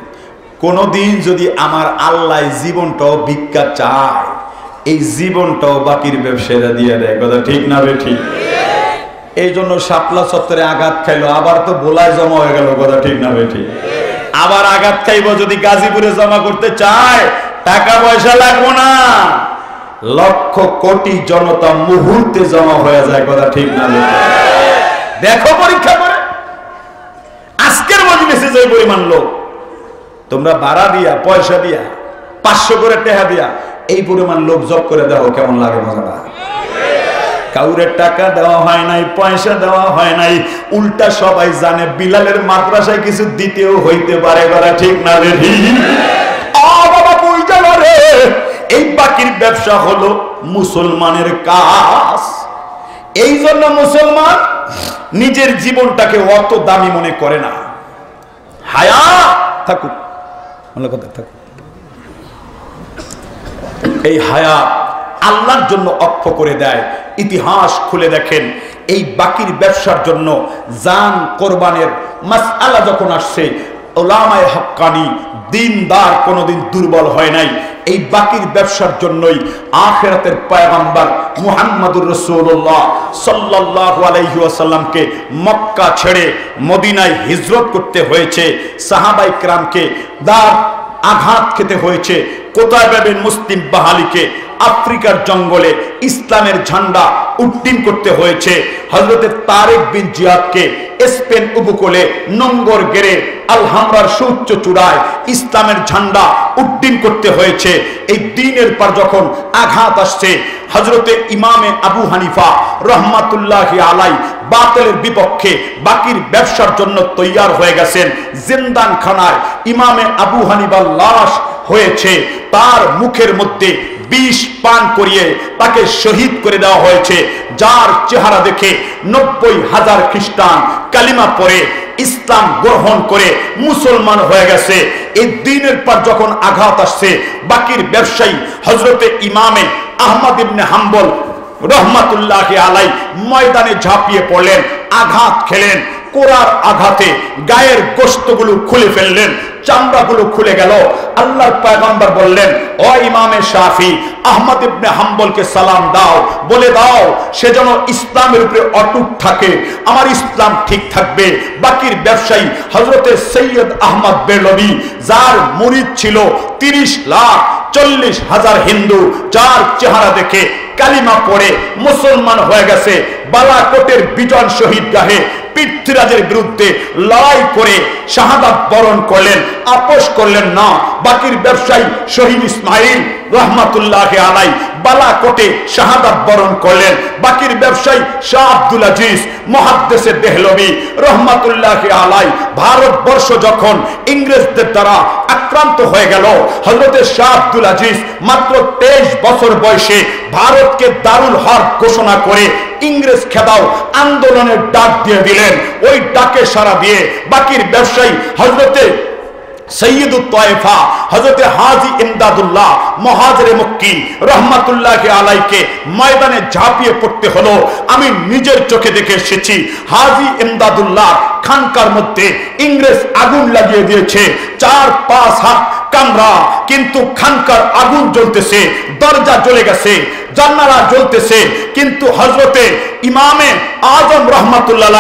Speaker 1: কোনদিন যদি আমার আল্লাহ জীবনটাও ভিক্ষা চায়, এই জীবনটাও বাকির ব্যবসায়ীরা দিয়ে দেয়। কথা ঠিক না বেঠিক? এই জন্য শাপলা চত্বরে আঘাত খাইলো, আবার তো বোলায় জমা হয়ে গেল। কথা ঠিক না বেঠিক? আবার আঘাত খাইব যদি গাজীপুরে জমা করতে চায়, টাকা পয়সা লাগবো না, লক্ষ কোটি জনতা মুহূর্তে জমা হয়ে যায়। কথা ঠিক না বেঠিক? দেখো পরীক্ষা করে আজকের মজলিসে যে পরিমাণ লোক, তোমরা ভাড়া দিয়া, পয়সা দিয়া, 500 করে টাকা দিয়া এই পরিমাণ লোক জব করে দেখো কেমন লাগে মজাটা। কাউরে টাকা দেওয়া হয় নাই, পয়সা দেওয়া হয় নাই, উল্টা সবাই জানে বিলালের মাদ্রাসায় কিছু দিতেও হইতে পারে। কথা ঠিক না রে? বাবা বুঝতে পারে এই বাকির ব্যবসা হলো মুসলমানের কাজ। এই জন্য মুসলমান নিজের জীবনটাকে অত দামি মনে করে না। হায়া থাকুক, কথা থাকুক, এই হায়া আল্লাহর জন্য অক্ষ করে দেয়। ইতিহাস খুলে দেখেন, এই বাকির ব্যবসার জন্য জান কোরবানের মাসআলা যখন আসছে, উলামায়ে হক্কানি দিনদার কোনোদিন দুর্বল হয় নাই। এই বাকির ব্যবসার জন্যই আখিরাতের পয়গম্বর মুহাম্মদুর রাসূলুল্লাহ সাল্লাল্লাহু আলাইহি ওয়াসাল্লামকে মক্কা ছেড়ে মদিনায় হিজরত করতে হয়েছে। সাহাবায়ে কেরামকে দাঁত আঘাত খেতে হয়েছে। কোতাইবা বিন মুসলিম বাহালিকে আফ্রিকার জঙ্গলে ইসলামের ঝান্ডা উড্ডীন করতে হয়েছে। হযরতে তারেক বিন জিয়াদকে স্পেন উপকূলে নোঙ্গর গেরে আলহামরার সুউচ্চ চূড়ায় ইসলামের ঝান্ডা উড্ডীন করতে হয়েছে। এই দ্বীনের পর যখন আঘাত আসছে, হযরতে ইমামে আবু হানিফা রহমাতুল্লাহি আলাই বাতিলের বিপক্ষে বাকির ব্যবসার জন্য তৈয়ার হয়ে গেছেন। জিন্দানখানায় ইমামে আবু হানিফার লাশ হয়েছে, তার মুখের মধ্যে বিষ পান করিয়ে তাকে শহীদ করে দেওয়া হয়েছে, যার চেহারা দেখে 90,000 খ্রিস্টান কালিমা পড়ে ইসলাম গ্রহণ করে মুসলমান হয়ে গেছে। এই দিনের পর যখন আঘাত আসছে, বাকির ব্যবসায়ী হযরতে ইমামে আহমদ ইবনে হাম্বল রহমাতুল্লাহি আলাই ময়দানে ঝাঁপিয়ে পড়লেন, আঘাত খেলেন। কোরার আঘাতে গায়ের গোশতগুলো খুলে ফেললেন, চামড়াগুলো খুলে গেল। আল্লাহর পয়গম্বর বললেন, ও ইমামে শাফি, আহমদ ইবনে হাম্বলকে সালাম দাও, বলে দাও সে যেন ইসলামের উপরে অটুট থাকে, আমার ইসলাম ঠিক থাকবে। বাকির ব্যবসায়ী হযরতে সৈয়দ আহমদ বেরলভী, যার মুরিদ ছিল 30,40,000 হিন্দু, যার চেহারা দেখে কালিমা পড়ে মুসলমান হয়ে গেছে। বালাকোটের বিজন শহীদ গাহে পৃথ্বীরাজের বিরুদ্ধে লড়াই করে শাহাদাত বরণ করলেন, আপোষ করলেন না। বাকির ব্যবসায়ী শহীদ ইসমাইল রহমাতুল্লাহ আলাই বালাকোটে শাহাদাত বরণ করলেন। বাকির ব্যবসায়ী শাহ আব্দুল আজিজ মুহাদ্দিসে দেহলভী রহমাতুল্লাহ আলাই ভারতবর্ষ যখন ইংরেজদের দ্বারা আক্রান্ত হয়ে গেল, হযরতে শাহ আব্দুল আজিজ মাত্র 23 বছর বয়সে ভারতকে দারুল হরব ঘোষণা করে ইংরেজ খেদাও আন্দোলনের ডাক দিয়ে দিলেন। ওই ডাকে সাড়া দিয়ে বাকির ব্যবসায়ী হযরতে সৈয়দুত তয়েফা হযরতে হাজী ইমদাদুল্লাহ মুহাজিরে মক্কি রহমাতুল্লাহি আলাইকে ময়দানে ঝাঁপিয়ে পড়তে হলো। আমি নিজের চোখে দেখে এসেছি হাজী ইমদাদুল্লাহ খানকার মধ্যে ইংরেজ আগুন লাগিয়ে দিয়েছে, 4-5 হাত কামরা, কিন্তু খানকার আগুন জ্বলতেছে, দরজা জ্বলে গেছে, জান্নালা জ্বলতেছে, কিন্তু হযরতে ইমামে আজম রহমাতুল্লাহ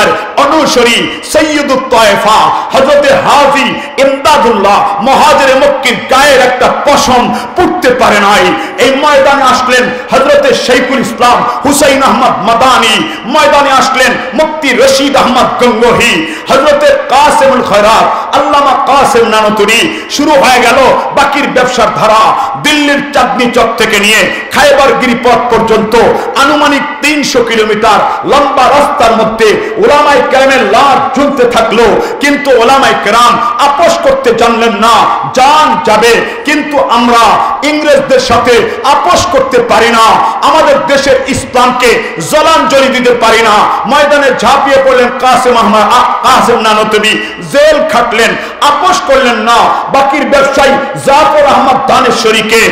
Speaker 1: অনুসারী সৈয়দুত তয়েফা হযরতে হাজী ইমদাদুল্লাহ মুহাজিরে মক্কির গায়ের একটা পশম পুড়তে পারে নাই। এই ময়দানে আসলেন হযরতে শাইখুল ইসলাম হুসাইন আহমদ মাদানী, ময়দানে আসলেন মুফতি রশিদ আহমদ গঙ্গোহী, হযরতে কাসিমুল খয়রাত আল্লামা কাসিম নানুতুরি। শুরু হয়ে গেল বাকির ব্যবসার ধারা। দিল্লির চাঁদনী চক থেকে নিয়ে খায়বার গিরিপথ পর্যন্ত আনুমানিক 300 কিলোমিটার লম্বা রাস্তার মধ্যে উলামায়ে কেরামের লাশ ঝুলতে থাকলো, কিন্তু উলামায়ে কেরাম আপোষ করতে জানলেন না। জান যাবে কিন্তু আমরা ইংরেজদের সাথে আপোষ করতে পারি না, আমাদের দেশের ইসলামকে জলাঞ্জলি দিতে পারি না। ময়দানে ঝাঁপিয়ে পড়লেন কাসিম নানুতুবি, জেল খাটলেন, আপোষ করলেন না। বাকির ব্যবসায়ী জাফর আহমদ দানেশ্বরীকে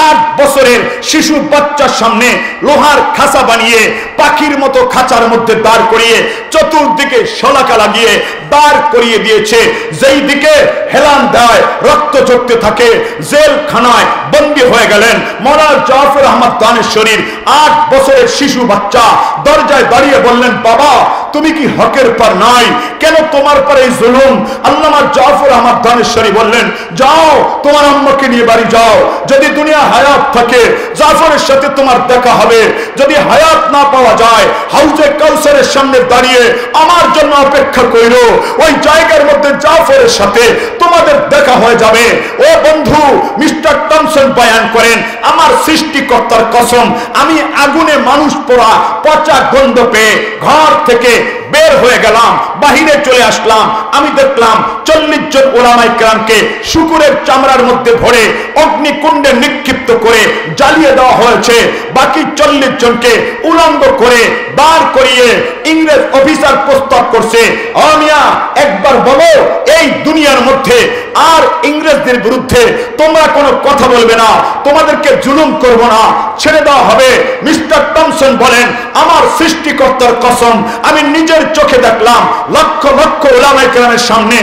Speaker 1: 8 বছরের শিশু বাচ্চার সামনে লোহার খাঁচা বানিয়ে পাখির মতো খাঁচার মধ্যে দাঁড় করিয়ে চতুর্দিকে শলাকা লাগিয়ে দাঁড় করিয়ে দিয়েছে। যেই দিকে হেলান দেয় রক্ত ঝরতে থাকে। জেলখানায় বন্দী হয়ে গেলেন মাওলানা জাফর আহমদ দানেশ্বরীর 8 বছরের শিশু বাচ্চা। দরজায় দাঁড়িয়ে বললেন, বাবা তুমি কি হকের পর নাই? কেন তোমার পরে এই জুলুম? আল্লামা জাফর আহমদ দানেশ্বরী বললেন, যাও তোমার আম্মাকে নিয়ে বাড়ি যাও, যদি দুনিয়া হায়াত থাকে জাফরের সাথে তোমার দেখা হবে, যদি হায়াত না পাওয়া যায় হাউজে কাউসারের সামনে দাঁড়িয়ে আমার জন্য অপেক্ষা কইরো, ওই জায়গার মধ্যে জাফরের সাথে তোমাদের দেখা হয়ে যাবে। ও বন্ধু, মিস্টার টমসন বয়ান করেন, আমার সৃষ্টিকর্তার কসম আমি আগুনে মানুষ পোড়া পচা গন্ধ পেয়ে ঘর থেকে বের হয়ে গেলাম, বাহিরে চলে আসলাম। আমি দেখলাম 40 জন উলামায়ে কেরামকে শুকুরের চামড়ার মধ্যে ভরে অগ্নিকুণ্ডে নিক্ষিপ্ত করে জ্বালিয়ে দেওয়া হয়েছে। বাকি 40 জনকে উলঙ্গ করে দাঁড় করিয়ে ইংরেজ অফিসার প্রস্তাব করছে, মিয়া একবার বলো এই দুনিয়ার মধ্যে আর ইংরেজদের বিরুদ্ধে তোমরা কোনো কথা বলবে না, তোমাদেরকে জুলুম করব না, ছেড়ে দেওয়া হবে। মিস্টার টমসন বলেন, আমার সৃষ্টিকর্তার কসম আমি নিজের চোখে দেখলাম লক্ষ লক্ষ উলামায়ে কেরামের সামনে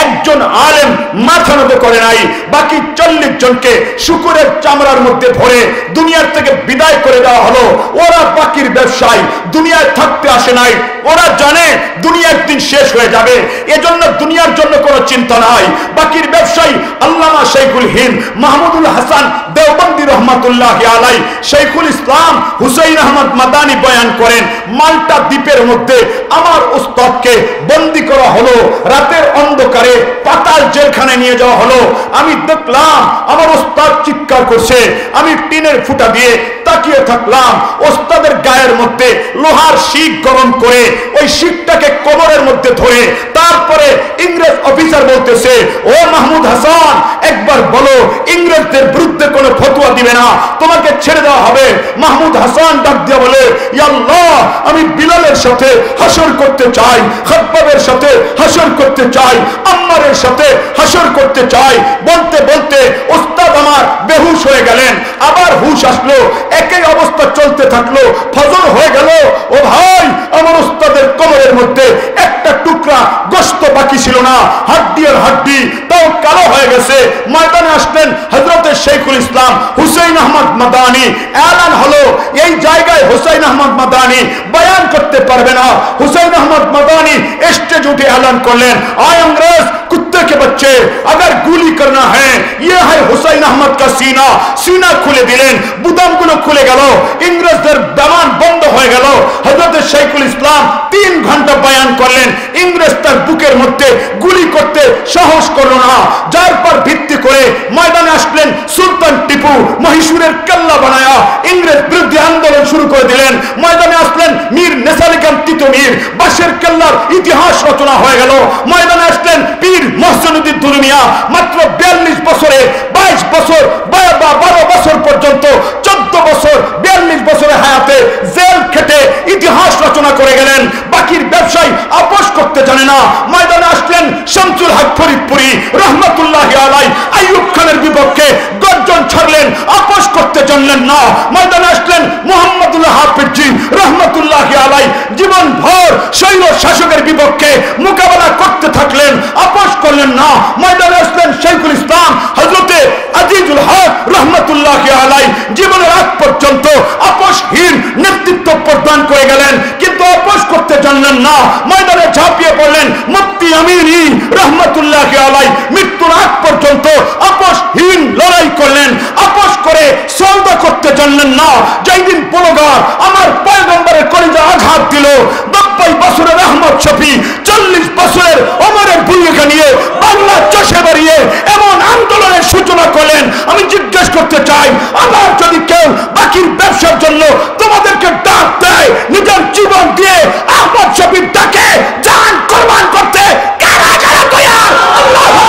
Speaker 1: একজন আলেম মাথা নত করে নাই। বাকি 40 জনকে শুকুরের চামড়ার মধ্যে ভরে দুনিয়ার থেকে বিদায় করে দেওয়া হলো। ওরা বাকির ব্যবসায় দুনিয়ায় থাকতে আসে নাই, ওরা জানে দুনিয়া একদিন শেষ হয়ে যাবে, এজন্য দুনিয়ার জন্য কোনো চিন্তা নাই। বাকির ব্যবসায়ী আল্লামা শাইখুল হিন্দ মাহমুদুল হাসান দেওবন্দি রহমাতুল্লাহি আলাই, শাইখুল ইসলাম হুসাইন আহমদ মাদানী বয়ান করেন, মাল্টা দ্বীপের মধ্যে আমার উস্তাদকে বন্দী করা হলো, রাতের অন্ধকারে পাতাল জেলখানে নিয়ে যাওয়া হলো। আমি দেখলাম আমার উস্তাদ চিৎকার করছে, আমি টিনের ফুটা দিয়ে তাকিয়ে থাকলাম। ওস্তাদের গায়ের মধ্যে লোহার শিক গরম করে ওই শিকটাকে কোমরের মধ্যে ধরে তারপরে ইংরেজ অফিসার বলতেছে, ও মাহমুদ হাসান একবার বলো ইংরেজদের বিরুদ্ধে কোনো ফতোয়া দিবে না, তোমাকে ছেড়ে দেওয়া হবে। মাহমুদ হাসান ডাক দিয়ে বলে, ইয়া আল্লাহ আমি বিলালের সাথে হাসর করতে চাই, খাব্বাবের সাথে হাসর করতে চাই, আম্মারের সাথে হাসর করতে চাই। বলতে বলতে ওস্তাদ আমার বেহুশ হয়ে গেলেন, আবার হুশ আসলো, একই অবস্থা চলতে থাকলো। ফজর হয়ে গেল। ও ভাই, আমার ওস্তাদের কোমরের মধ্যে একটা টুকরা গোশত বাকি ছিল না, হাড্ডি আর হাড্ডি তাও কালো হয়ে গেছে। ময়দানে আসলেন হযরতে শাইখুল ইসলাম হুসাইন আহমদ মাদানী। এলান হলো এই জায়গায় হুসাইন আহমদ মাদানী বয়ান করতে পারবে না। হুসাইন আহমদ মাদানী স্টেজ উঠে এলান করলেন, আয় अंग्रेज कुत्ते के बच्चे, अगर गोली करना है ये है हुसैन अहमद का सीना। सीना खुले दिलेन, बुदामगुलो খুলে গেল, ইংরেজদের দামান বন্ধ হয়ে গেল। হযরত শাইখুল ইসলাম 3 ঘন্টা বয়ান করলেন, ইংরেজ তার বুকের মধ্যে গুলি করতে সাহস করল না। যার পর ভিত্তি করে ময়দানে আসলেন সুলতান টিপু, মহীশূরের কেল্লা বানায়া ইংরেজ বিরোধী আন্দোলন শুরু করে দিলেন। ময়দানে আসলেন মীর নেসার খান তিতুমীর, বাঁশের কেল্লার ইতিহাস রচনা হয়ে গেল। ময়দানে আসলেন পীর মহসিনুদ্দিন দুলমিয়া, মাত্র 42 বছরে 22 বছর 12 বছর পর্যন্ত 14 বছর 42 বছরের হায়াতে জেল খেটে ইতিহাস রচনা করে গেলেন। বাকির ব্যবসায়ী আপোষ করতে জানে না। ময়দানে আসলেন শামসুল হক ফরিদপুরি রহমাতুল্লাহি আলাইহি, আইয়ুব খানের বিপক্ষে গর্জন ছাড়লেন, আপোষ করতে জানলেন না। ময়দানে আসলেন মুহাম্মদুল্লাহ হাফিজি রহমাতুল্লাহি আলাইহি, জীবন ভর শৈল শাসকের বিপক্ষে মোকাবেলা করতে থাকলেন, আপোষ করলেন না। ময়দানে আসলেন শাইখুল ইসলাম হযরতে আজিজুল হক রহমাতুল্লাহি আলাইহি, জীবনের আগ পর্যন্ত আপোষহীন নেতৃত্ব প্রদান করে গেলেন, কিন্তু আপোষ করতে জানলেন না। ময়দানে ঝাঁপিয়ে পড়লেন মুফতি আমিনী রহমাতুল্লাহি আলাইহি, মৃত্যুর আগ পর্যন্ত আপোষহীন লড়াই করলেন, আপোষ করে সওদা করতে জানলেন না। যেই দিন পরগার আমার পয়গম্বরের কলিজা আঘাত দিল, 90 বছরের আহমদ শফি 40 বছরের ওমরের ভূমিকা নিয়ে বাংলা চষে বেরিয়ে এমন আন্দোলনের সূচনা করলেন। আমি জিজ্ঞেস করতে চাই, আবার যদি কেউ বাকির ব্যবসার জন্য তোমাদেরকে ডাক দেয়, নিজের জীবন দিয়ে আহমদ শফির ডাকে জান কোরবান করতে কারা কারা তৈয়ার? আল্লাহু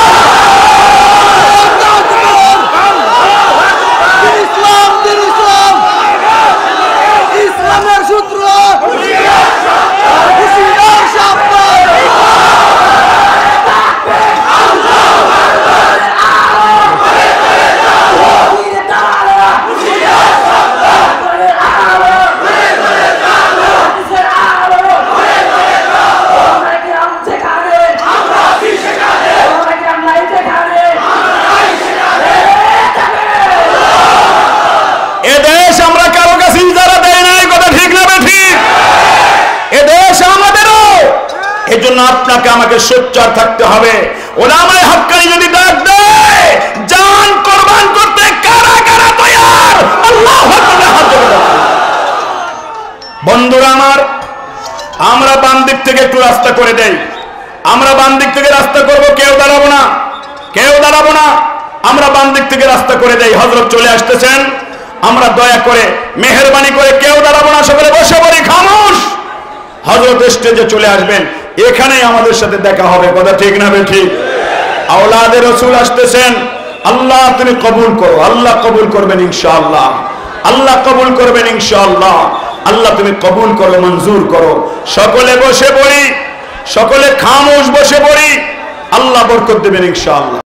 Speaker 3: ইসলামের সূত্র
Speaker 1: আপনাকে আমাকে সোচ্চার থাকতে হবে। ওলামায়ে হক্কানি যদি ডাক দেয় জান কোরবান করতে কারা কারা তৈয়ার? আল্লাহু আকবার। বন্ধুরা আমার, আমরা বাম দিক থেকে একটু রাস্তা করে দেই, আমরা বাম দিক থেকে রাস্তা করব, কেউ দাঁড়াবো না, কেউ দাঁড়াবো না, আমরা বাম দিক থেকে রাস্তা করে দেই। হযরত চলে আসতেছেন, আমরা দয়া করে মেহেরবানি করে কেউ দাঁড়াবো না, সকলে বসে পড়ি, খামোশ। হযরত স্টেজে চলে আসবেন, এখানেই আমাদের সাথে দেখা হবে, কথা ঠিক না বেঠিক? আওলাদে রাসূল আসতেছেন, আল্লাহ তুমি কবুল করো, আল্লাহ কবুল করবেন ইনশাআল্লাহ, আল্লাহ কবুল করবেন ইনশাআল্লাহ, আল্লাহ তুমি কবুল করো, মঞ্জুর করো। সকলে বসে পড়ি, সকলে খামোশ বসে পড়ি, আল্লাহ বরকত দেবেন ইনশাআল্লাহ।